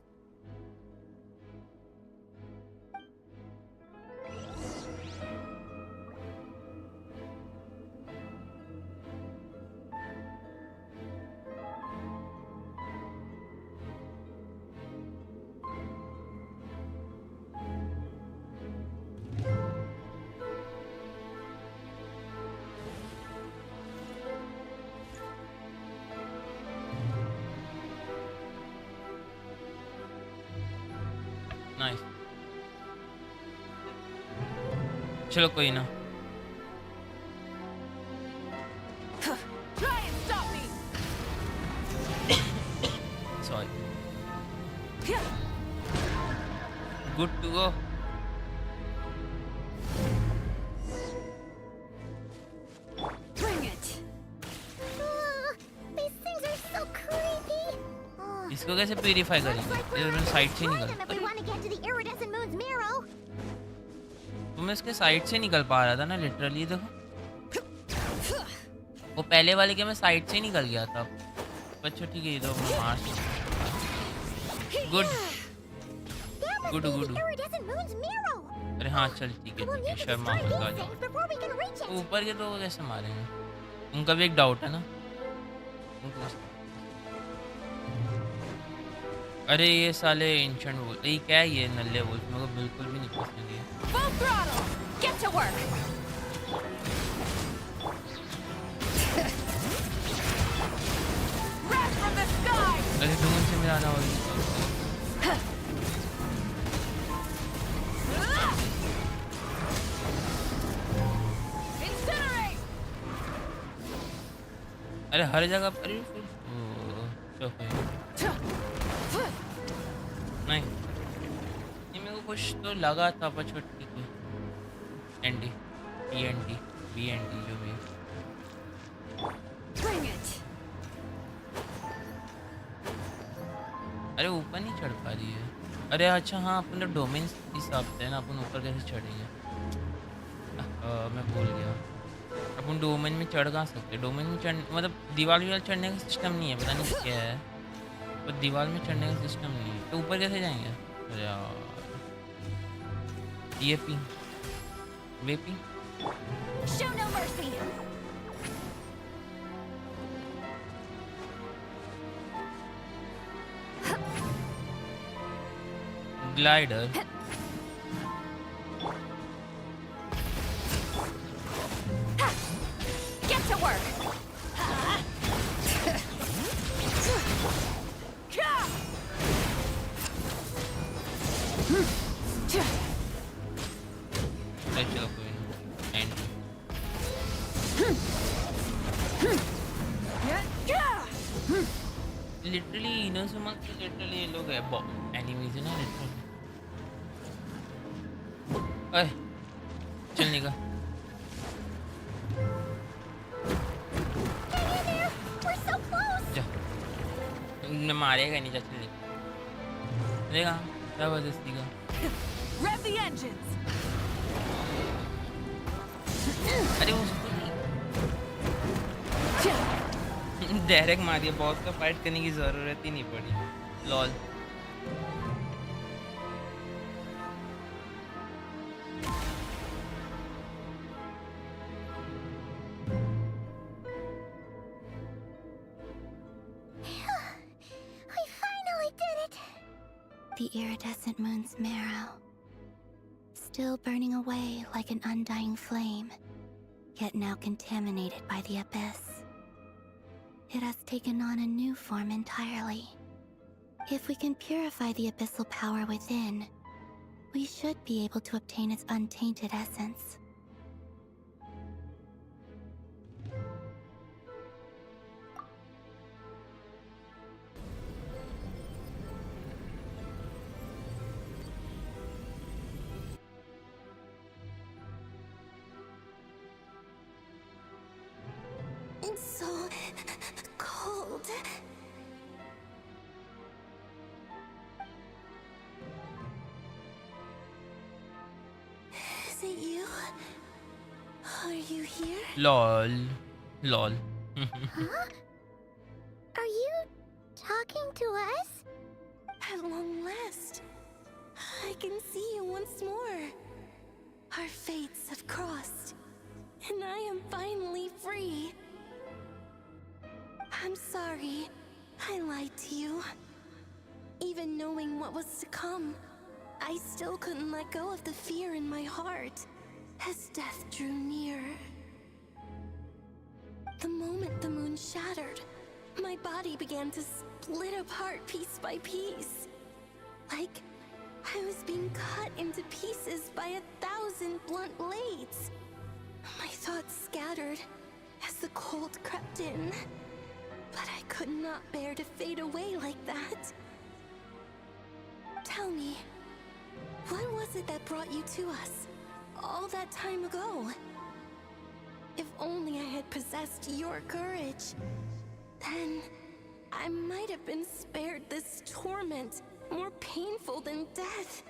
Nice. चलो कोई ना। Try and stop me! Sorry. Good to go. Bring it! These things are so creepy! इसको कैसे purify करेंगे? इधर side से निकल। If we want to get to the iridescent moon's marrow. तो मैं इसके साइड से निकल पा रहा था ना, लिटरली देखो। वो पहले वाले के मैं साइड से निकल गया था। अच्छा ठीक है, ये तो मैं मार good That must good be good. the iridescent moon's marrow. अरे हाँ चल ठीक है We'll ठीक है, need to शर्मा destroy मत आ these जाओ। things before we can reach it. ऊपर के तो वो कैसे मारेंगे? उनका भी एक डाउट है ना। अरे ये साले एंशंट वुल्फ, ये क्या है ये नल्ले वुल्फ? मेरे को बिल्कुल भी नहीं पसंद ये। Full throttle! Get to work! Wrath from the sky! अरे ढूंढ से मिलाना होगी। Incinerate! अरे हर जगह अरे नहीं लगा था पर छोटी की एनडी टीएनटी बीएनटी जो भी है। Bring it. अरे ऊपर नहीं चढ़ पा रही है। अरे अच्छा हाँ अपन तो डोमेन हिसाब से है ना, अपन ऊपर कैसे चढ़ेंगे? मैं भूल गया। अपन डोमेन में चढ़ कहाँ सकते? डोमेन में चढ़ मतलब दीवार चढ़ने का सिस्टम नहीं है, पता नहीं क्या है, पर दीवार में चढ़ने का सिस्टम नहीं है, तो ऊपर कैसे जाएंगे? अरे यार ये P way P Show no mercy. Glider Get to work. चलो कोई नहीं एंड लिटरली इनोसुमा के लिटरली ये लोग है एनिमीज है ना लिटरली। अरे चल निका We're so close. जा मैं मारेगा नहीं, जा चल निका देखा जबरदस्ती का। Rev the engines! अरे उसको डायरेक्ट मारिए, बॉस का फाइट करने की जरूरत ही नहीं पड़ी। Lol We finally did it. The iridescent moon's marrow, still burning away like an undying flame, yet now contaminated by the abyss. It has taken on a new form entirely. If we can purify the abyssal power within, we should be able to obtain its untainted essence. It's so cold. Is it you? Are you here? Lol Huh? Are you talking to us? At long last, I can see you once more. Our fates have crossed, and I am finally free. I'm sorry, I lied to you. Even knowing what was to come, I still couldn't let go of the fear in my heart as death drew near. The moment the moon shattered, my body began to split apart piece by piece. Like I was being cut into pieces by 1,000 blunt blades. My thoughts scattered as the cold crept in. But I could not bear to fade away like that. Tell me, what was it that brought you to us all that time ago? If only I had possessed your courage, then I might have been spared this torment more painful than death.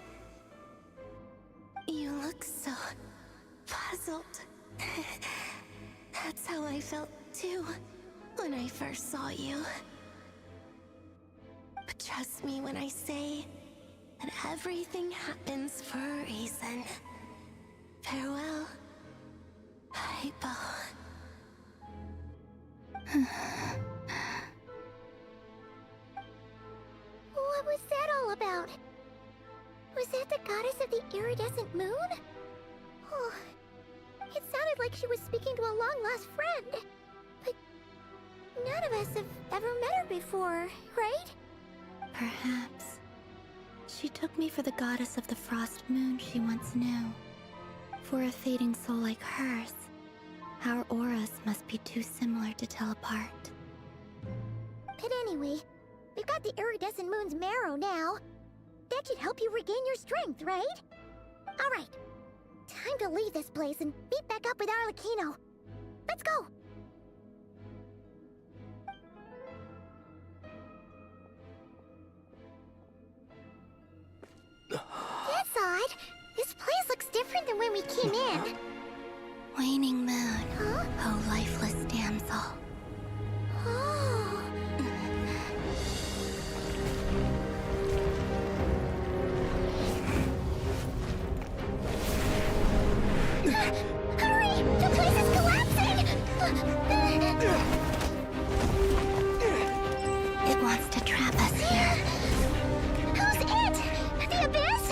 You look so puzzled. That's how I felt too when I first saw you. But trust me when I say that everything happens for a reason. Farewell, Hypo. What was that all about? Was that the goddess of the iridescent moon? Oh, it sounded like she was speaking to a long-lost friend. But none of us have ever met her before, right? Perhaps. She took me for the goddess of the frost moon she once knew. For a fading soul like hers, our auras must be too similar to tell apart. But anyway, we've got the iridescent moon's marrow now. That should help you regain your strength, right? Alright. Time to leave this place and meet back up with Arlecchino. Let's go! That's odd. This place looks different than when we came in. Waning moon. Huh? Oh, lifeless damsel. Oh. Hurry! The place is collapsing! It wants to trap us here. Who's it? The Abyss?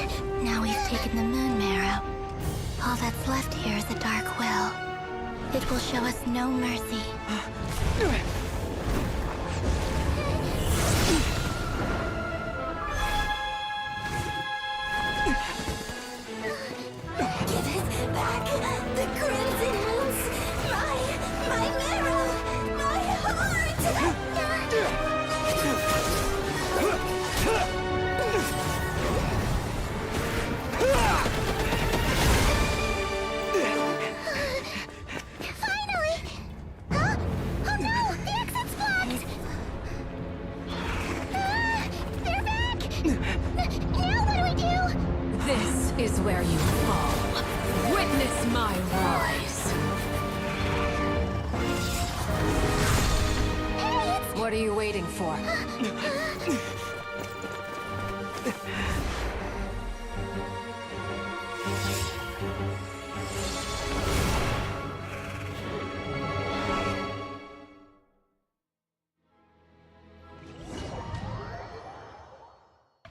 Now we've taken the moon marrow. All that's left here is a dark will. It will show us no mercy. Give it back! The crimson moons! My marrow! My heart! Finally! Huh? Oh no! The exit's blocked! They're back! Now what do we do? This is where you fall. Witness my rise. Hey, it's... What are you waiting for?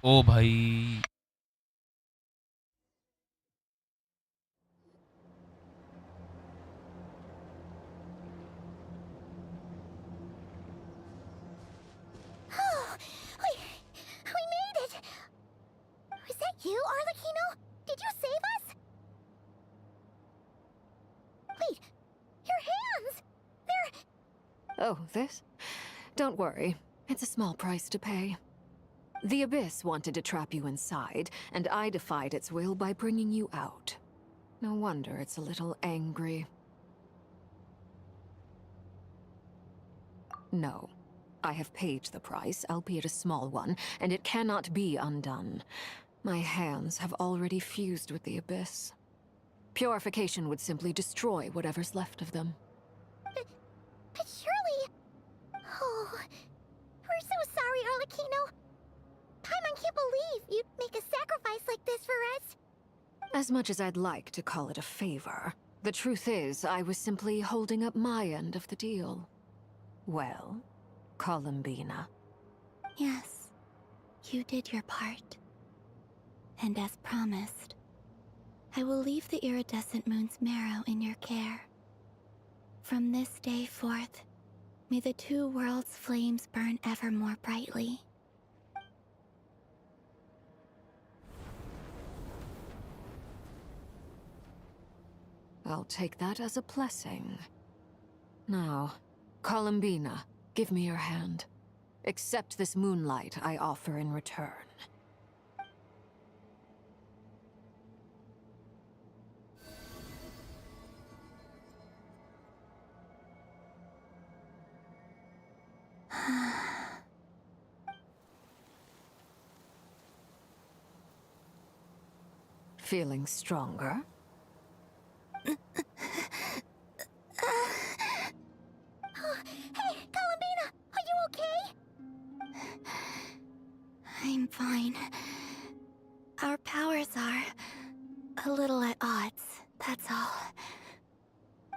ओ भाई Oh, we made it! Was that you, Arlecchino? Did you save us? Wait, your hands! They're... Oh, this? Don't worry. It's a small price to pay. The Abyss wanted to trap you inside, and I defied its will by bringing you out. No wonder it's a little angry. No. I have paid the price, albeit a small one, and it cannot be undone. My hands have already fused with the Abyss. Purification would simply destroy whatever's left of them. But surely... Oh, we're so sorry, Arlecchino. Paimon can't believe you'd make a sacrifice like this for us. As much as I'd like to call it a favor, the truth is I was simply holding up my end of the deal. Well, Columbina. Yes, you did your part. And as promised, I will leave the iridescent moon's marrow in your care. From this day forth, may the two worlds' flames burn ever more brightly. I'll take that as a blessing. Now, Columbina, give me your hand. Accept this moonlight I offer in return. Feeling stronger? Hey, Columbina, are you okay? I'm fine. Our powers are a little at odds, that's all.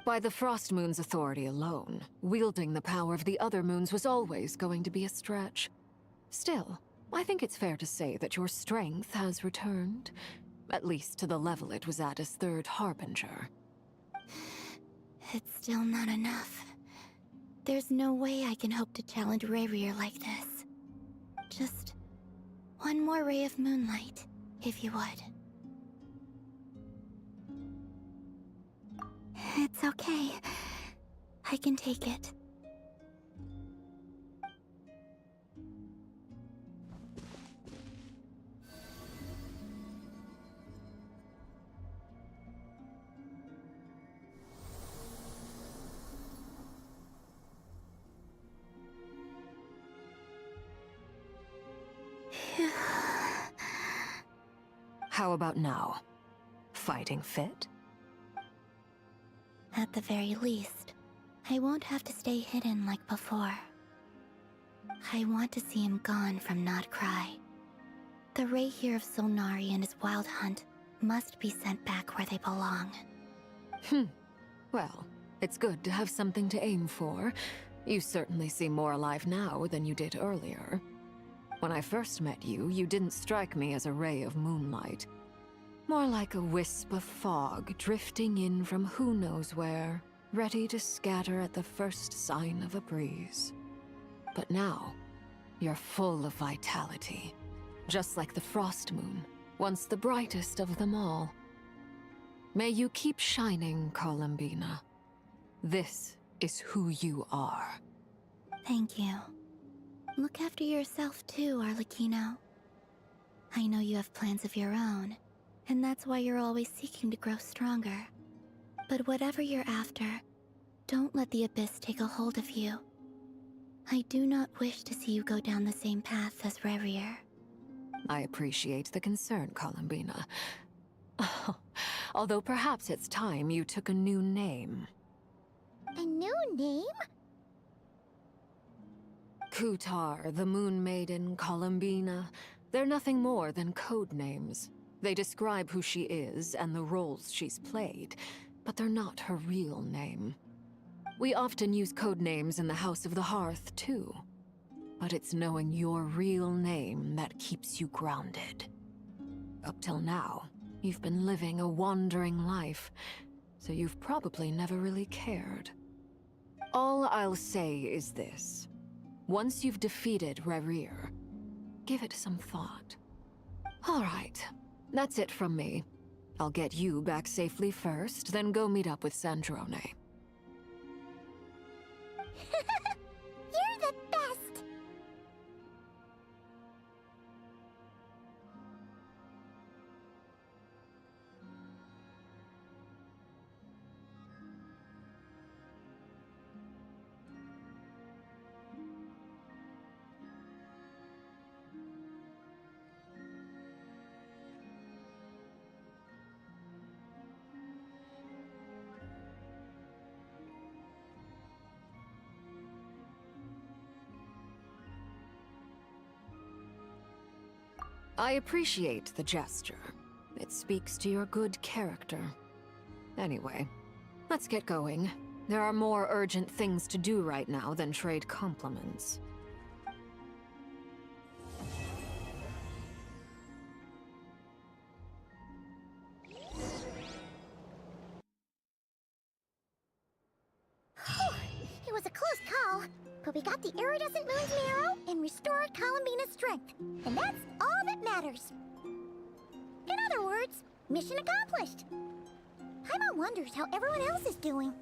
By the Frost Moon's authority alone, wielding the power of the other moons was always going to be a stretch. Still, I think it's fair to say that your strength has returned. At least to the level it was at as Third Harbinger. It's still not enough. There's no way I can hope to challenge Rayrier like this. Just one more ray of moonlight, if you would. It's okay. I can take it. How about now? Fighting fit? At the very least, I won't have to stay hidden like before. I want to see him gone from Not Cry. The Rayhir of Solnari and his wild hunt must be sent back where they belong. Well, it's good to have something to aim for. You certainly seem more alive now than you did earlier. When I first met you, you didn't strike me as a ray of moonlight. More like a wisp of fog drifting in from who knows where, ready to scatter at the first sign of a breeze. But now, you're full of vitality. Just like the frost moon, once the brightest of them all. May you keep shining, Columbina. This is who you are. Thank you. Look after yourself too, Arlecchino. I know you have plans of your own, and that's why you're always seeking to grow stronger. But whatever you're after, don't let the Abyss take a hold of you. I do not wish to see you go down the same path as Revier. I appreciate the concern, Columbina. Although perhaps it's time you took a new name. A new name? Kutar, the Moon Maiden, Columbina. They're nothing more than code names. They describe who she is and the roles she's played, but they're not her real name. We often use code names in the House of the Hearth, too. But it's knowing your real name that keeps you grounded. Up till now, you've been living a wandering life, so you've probably never really cared. All I'll say is this. Once you've defeated Revier, give it some thought. All right, that's it from me. I'll get you back safely first, then go meet up with Sandrone. You're the best! I appreciate the gesture. It speaks to your good character. Anyway, let's get going. There are more urgent things to do right now than trade compliments. It was a close call, but we got the iridescent moon's marrow and restored Columbina's strength. And that's all that matters. In other words, mission accomplished. Paimon wonders how everyone else is doing.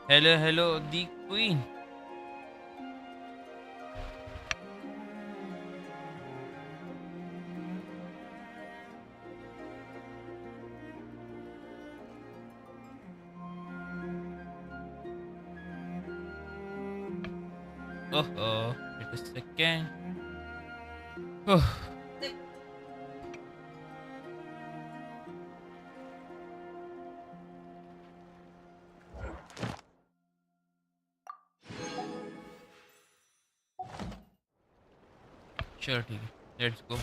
Hello, hello, the Queen. Oh, wait a second. Oh. Sure, ठीक है, let's go.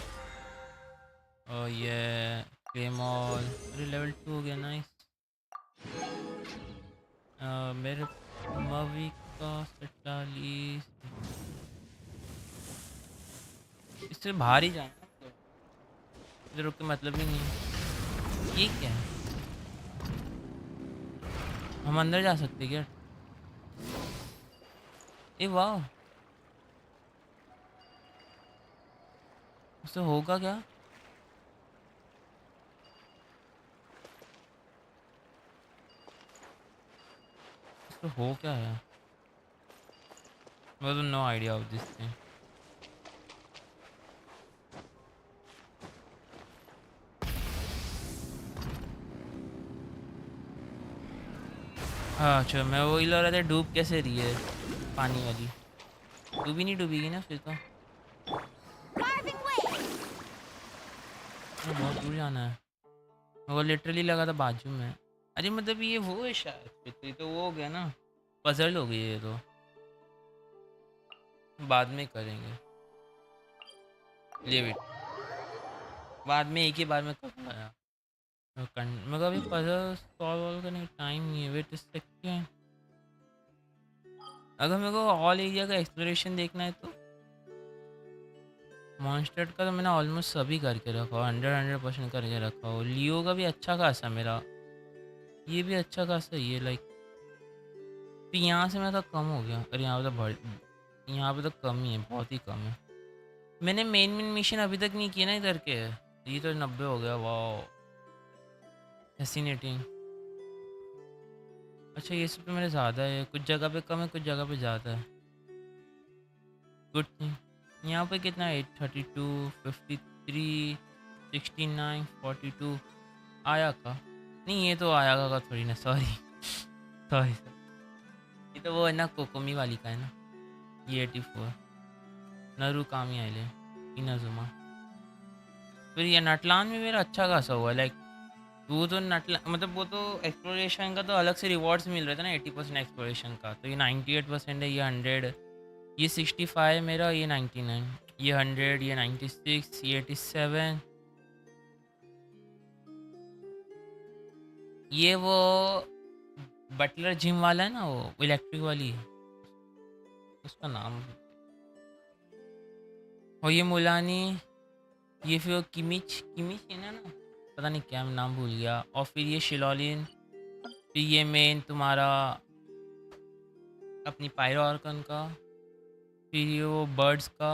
Oh yeah, claim all. अरे level 2 हो गया, nice. मेरे मवी का 47 इससे बाहर ही जाना है, मतलब इधर रुक के मतलब ही नहीं है। ये क्या है? हम अंदर जा सकते हैं क्या? ए वाह, उससे होगा क्या? उससे हो क्या है? मतलब no idea of this thing. हाँ अच्छा, मैं वही लग रहा था डूब कैसे रही है पानी वाली। डूबी नहीं डूबेगी ना फिर तो। Carving way! हमें बहुत दूर जाना है। वो लिटरली लगा था बाजू में। अरे मतलब ये वो है शायद, फिर तो ये तो वो हो गया ना, पजल हो गई ये तो। बाद में करेंगे, लिव इट, बाद में एक ही बार में करूँगा यार। मेरे को अभी पजल सॉल्व करने का टाइम नहीं है। वेट सेकेंड, अगर मेरे को ऑल एरिया का एक्सप्लोरेशन देखना है तो मॉन्स्टर का तो मैंने ऑलमोस्ट सभी करके रखा हो, 100% करके रखा हो। लियो का भी अच्छा खासा मेरा, ये भी अच्छा खासा ही है लाइक। तो यहाँ से मेरा तो कम हो गया। अरे यहाँ पे तो यहाँ पे तो कम ही है, बहुत ही कम है। मैंने मेन मिशन अभी तक नहीं किया ना इधर के। ये तो 90 हो गया। वाह, फैसिनेटिंग। अच्छा ये सब तो मेरे ज़्यादा है, कुछ जगह पे कम है कुछ जगह पे ज़्यादा है। Good thing. यहाँ पे कितना है? 32, 53, 69, 42 आया का नहीं, ये तो आया का थोड़ी ना, सॉरी सॉरी। ये तो वो है ना कोकोमी वाली का है ना, ये 84 नरू कामी आइले इनाजुमा। फिर ये नटलान में मेरा अच्छा खासा हुआ लाइक। वो तो नटला मतलब वो तो एक्सप्लोरेशन का तो अलग से रिवॉर्ड्स मिल रहे थे ना, 80% एक्सप्लोरेशन का। तो ये 98% है, ये 100, ये 65 मेरा, ये 99, ये 100, ये 96, ये 87। ये वो बटलर जिम वाला है ना, वो इलेक्ट्रिक वाली, उसका नाम। और ये मुलानी, ये फिर वो किमिच किमिच है ना, पता नहीं क्या नाम भूल गया। और फिर ये शिलोलिन, फिर ये मेन तुम्हारा अपनी पायरो आर्कन का, फिर ये वो बर्ड्स का,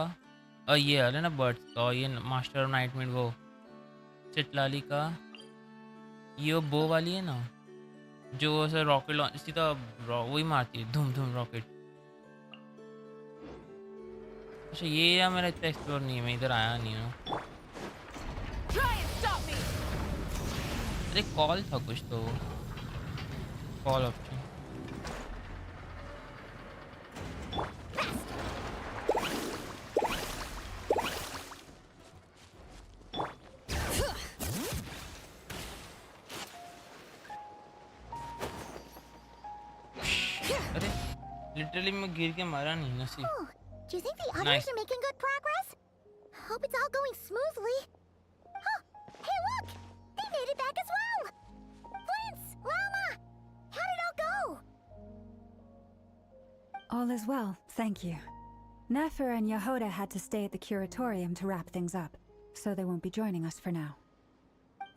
और ये है ना बर्ड्स का, और ये मास्टर ऑफ नाइटमेयर वो चिटलाली का। ये वो बो वाली है ना, जो सर रॉकेट लॉन्च सीधा वही मारती है, धूम धूम रॉकेट। अच्छा ये एरिया मेरा इतना एक्सप्लोर नहीं है, मैं इधर आया नहीं हूँ। अरे कॉल था कुछ तो, कॉल ऑप्शन। अरे लिटरली मैं गिर के मारा नहीं, नसीब। Oh, do you think the others Nice. are making good progress? Hope it's all going smoothly. Oh, hey look! They made it back as well! Flint's, Lama! How did it all go? All is well, thank you. Nefer and Yehoda had to stay at the curatorium to wrap things up, so they won't be joining us for now.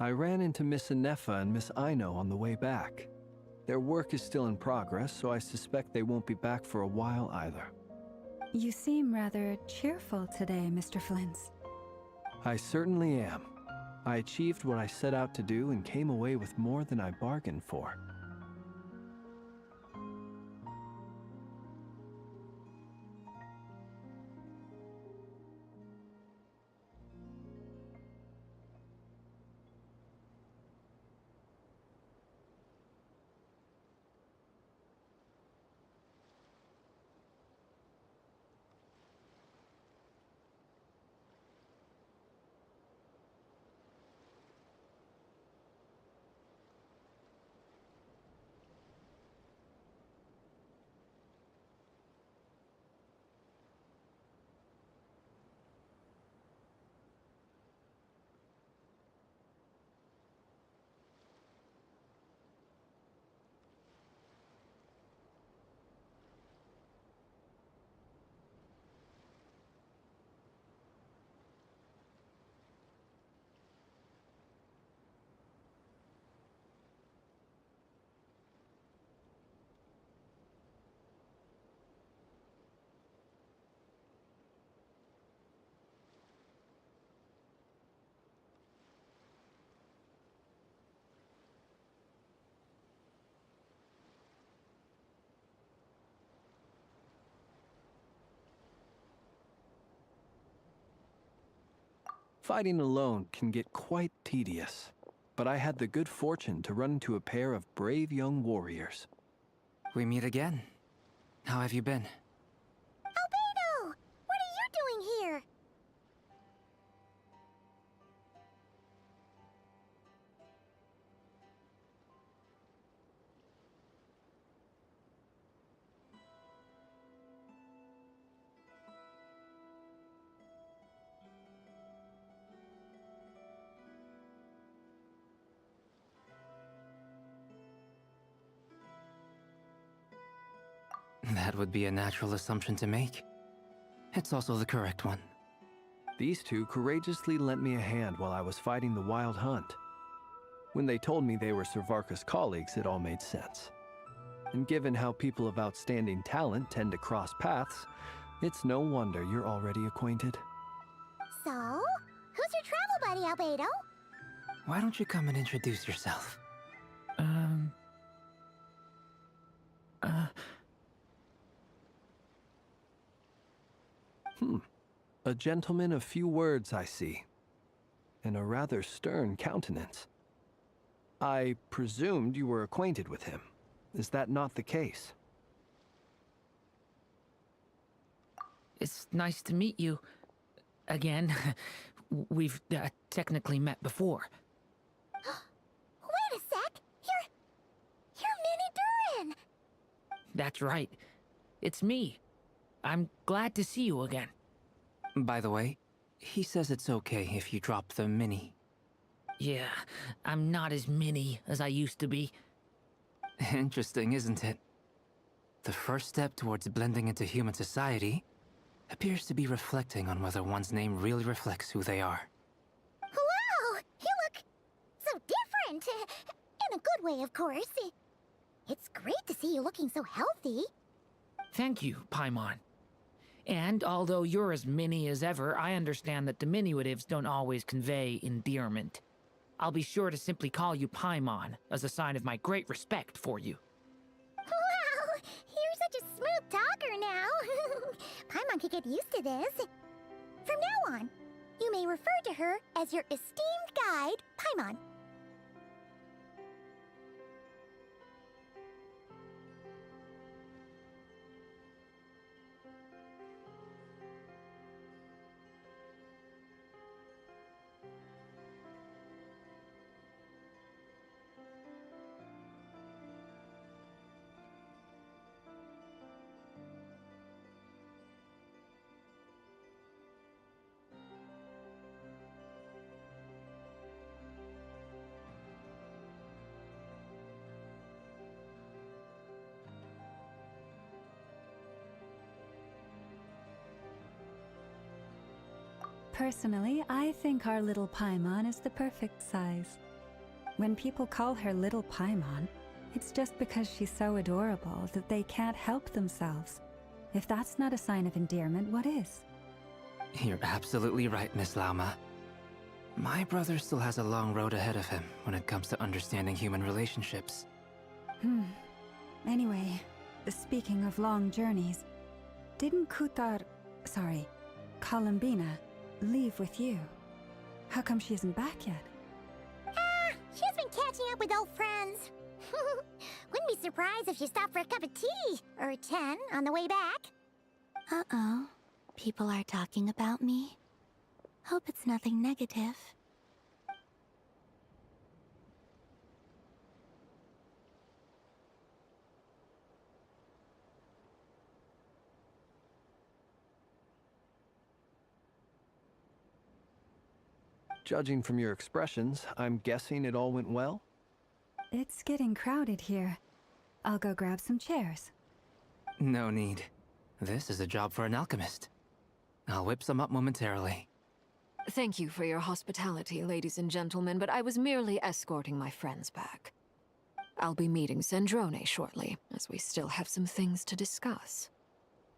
I ran into Miss Anefa and Miss Aino on the way back. Their work is still in progress, so I suspect they won't be back for a while either. You seem rather cheerful today, Mr. Flint's. I certainly am. I achieved what I set out to do and came away with more than I bargained for. Fighting alone can get quite tedious, but I had the good fortune to run into a pair of brave young warriors. We meet again. How have you been? Albedo! What are you doing here? That would be a natural assumption to make. It's also the correct one. These two courageously lent me a hand while I was fighting the Wild Hunt. When they told me they were Servarka's colleagues, it all made sense. And given how people of outstanding talent tend to cross paths, it's no wonder you're already acquainted. So, who's your travel buddy, Albedo? Why don't you come and introduce yourself? A gentleman of few words, I see. And a rather stern countenance. I presumed you were acquainted with him. Is that not the case? It's nice to meet you. Again. We've technically met before. Wait a sec! You're Minnie Durin! That's right. It's me. I'm glad to see you again. By the way, he says it's okay if you drop the mini. Yeah, I'm not as mini as I used to be. Interesting, isn't it? The first step towards blending into human society appears to be reflecting on whether one's name really reflects who they are. Wow! You look so different! In a good way, of course. It's great to see you looking so healthy. Thank you, Paimon. And although you're as mini as ever, I understand that diminutives don't always convey endearment. I'll be sure to simply call you Paimon, as a sign of my great respect for you. Wow! You're such a smooth talker now. Paimon could get used to this. From now on, you may refer to her as your esteemed guide, Paimon. Personally, I think our little Paimon is the perfect size. When people call her Little Paimon, it's just because she's so adorable that they can't help themselves. If that's not a sign of endearment, what is? You're absolutely right, Miss Lauma. My brother still has a long road ahead of him when it comes to understanding human relationships. Anyway, speaking of long journeys, didn't Columbina, leave with you? How come she isn't back yet? She's been catching up with old friends. Wouldn't be surprised if she stopped for a cup of tea or 10 on the way back. Uh-oh. People are talking about me. Hope it's nothing negative. Judging from your expressions, I'm guessing it all went well? It's getting crowded here. I'll go grab some chairs. No need. This is a job for an alchemist. I'll whip some up momentarily. Thank you for your hospitality, ladies and gentlemen, but I was merely escorting my friends back. I'll be meeting Sandrone shortly, as we still have some things to discuss.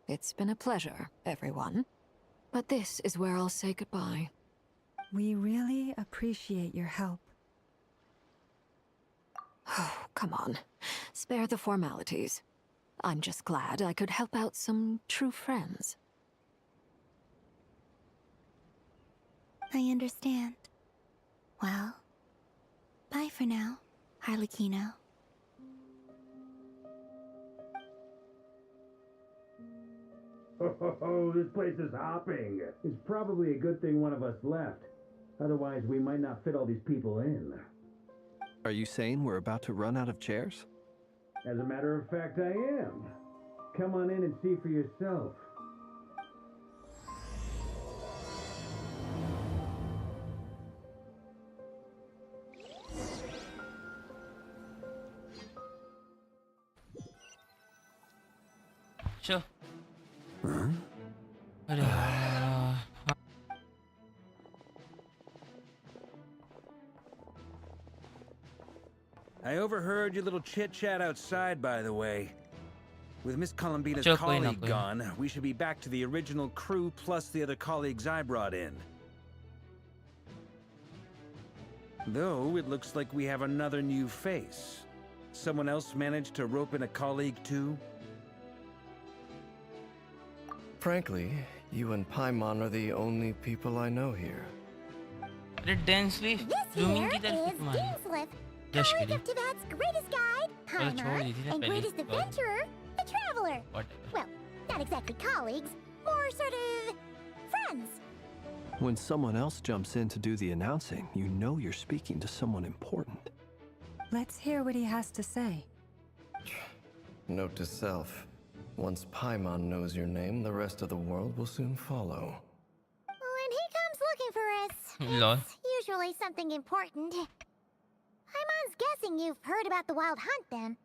It's been a pleasure, everyone. But this is where I'll say goodbye. We really appreciate your help. Oh, come on. Spare the formalities. I'm just glad I could help out some true friends. I understand. Well, bye for now, Harlequino. Oh, this place is hopping. It's probably a good thing one of us left. Otherwise, we might not fit all these people in. Are you saying we're about to run out of chairs? As a matter of fact, I am. Come on in and see for yourself. Sure. Huh? अरे यार, I overheard your little chit-chat outside, by the way. With Miss Columbina's Sure, कोई ना, colleague कोई ना. gone, we should be back to the original crew plus the other colleagues I brought in. Though, it looks like we have another new face. Someone else managed to rope in a colleague too? Frankly, you and Paimon are the only people I know here. अरे densely This zooming here की तरफ is तुम्हारी Gensliff, जश colleague करी of Tibet's greatest guide, छोड़ दी Paimon, थी ना and पहले greatest adventurer, the Traveler. Whatever. Well, not exactly colleagues, more sort of friends. When someone else jumps in to do the announcing, you know you're speaking to someone important. Let's hear what he has to say. Note to self. Once Paimon knows your name, the rest of the world will soon follow. When he comes looking for us, Lol. it's usually something important. Paimon's guessing you've heard about the Wild Hunt then.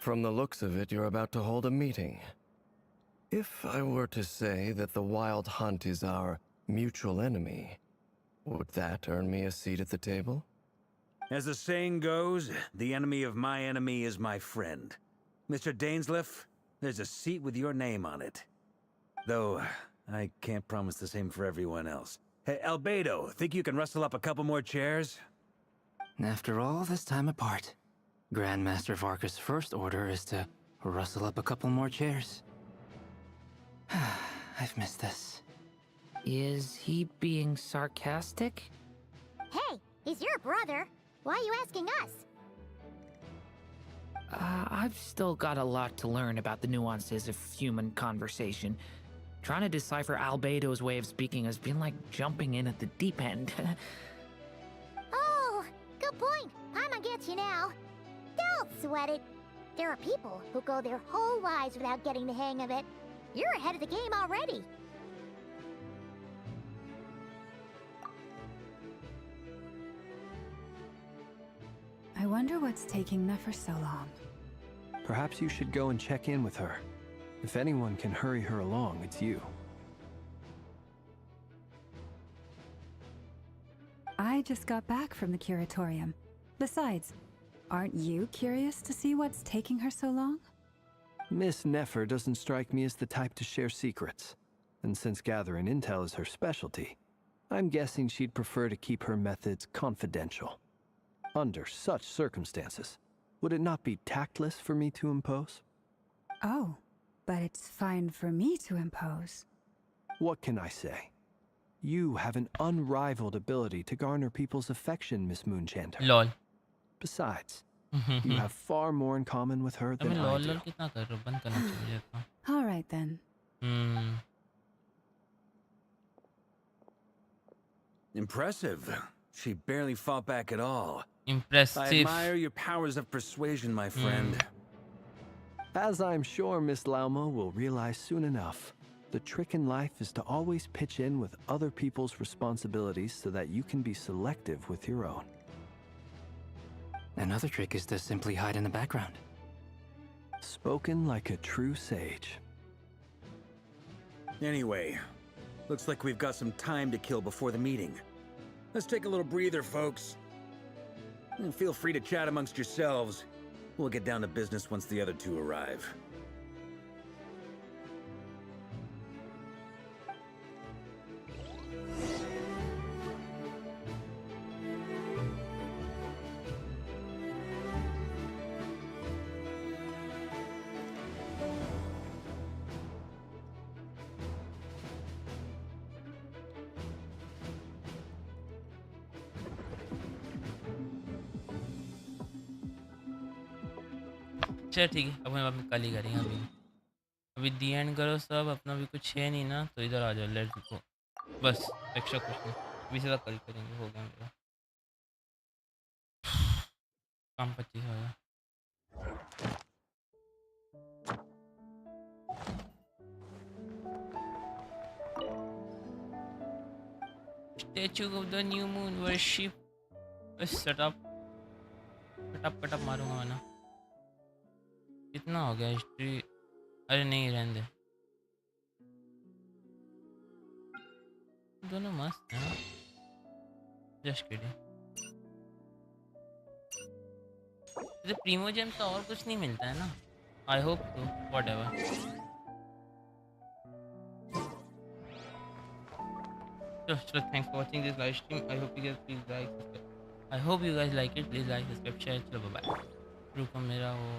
From the looks of it, you're about to hold a meeting. If I were to say that the Wild Hunt is our mutual enemy, would that earn me a seat at the table? As the saying goes, the enemy of my enemy is my friend. Mr. Dainsleif, there's a seat with your name on it. Though, I can't promise the same for everyone else. Hey, Albedo, think you can rustle up a couple more chairs? After all this time apart, Grandmaster Varka's first order is to rustle up a couple more chairs. I've missed this. Is he being sarcastic? Hey, he's your brother. Why are you asking us? I've still got a lot to learn about the nuances of human conversation. Trying to decipher Albedo's way of speaking has been like jumping in at the deep end. Oh, good point. Paimon gets you now. Don't sweat it. There are people who go their whole lives without getting the hang of it. You're ahead of the game already. I wonder what's taking Nefer so long. Perhaps you should go and check in with her. If anyone can hurry her along, it's you. I just got back from the curatorium. Besides, aren't you curious to see what's taking her so long? Miss Nefer doesn't strike me as the type to share secrets. And since gathering intel is her specialty, I'm guessing she'd prefer to keep her methods confidential. Under such circumstances, would it not be tactless for me to impose? Oh, but it's fine for me to impose. What can I say? You have an unrivaled ability to garner people's affection, Miss Moonchanter. LOL. Besides, you have far more in common with her than I LOL do. LOL कितना कर रहे हो बंद करना चाहिए था. All right then. Impressive. She barely fought back at all. Impressive. I admire your powers of persuasion, my friend. As I'm sure Miss Lauma will realize soon enough, the trick in life is to always pitch in with other people's responsibilities so that you can be selective with your own. Another trick is to simply hide in the background. Spoken like a true sage. Anyway, looks like we've got some time to kill before the meeting. Let's take a little breather, folks. And feel free to chat amongst yourselves. We'll get down to business once the other two arrive. चल ठीक है, अब हम कल ही करेंगे अभी। अभी दी and करो सब, अपना भी कुछ है नहीं ना, तो इधर आ जाओ, लेट्स गो। बस एक्स्ट्रा कुछ नहीं, अभी सीधा कल करेंगे, हो गया मेरा काम। 25 हो गया। Statue of the new moon worship, setup cutup cutup मारूंगा मैं ना। कितना हो गया हिस्ट्री? अरे नहीं, रहने दे, दोनों मस्त हैं। Just kidding. तो प्रीमोजेम्स का और कुछ नहीं मिलता है ना? आई होप तो, what ever. So thanks for watching this live stream. I hope you guys please like, subscribe. I hope you guys like it. Please like, subscribe, share. चलो bye bye. रुको, मेरा वो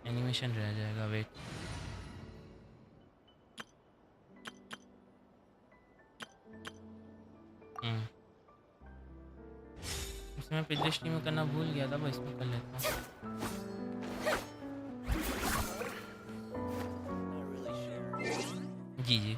एनिमेशन रह जाएगा, wait. इसमें पिछले stream में करना भूल गया था, बस इसमें कर लेता हूँ। जी जी।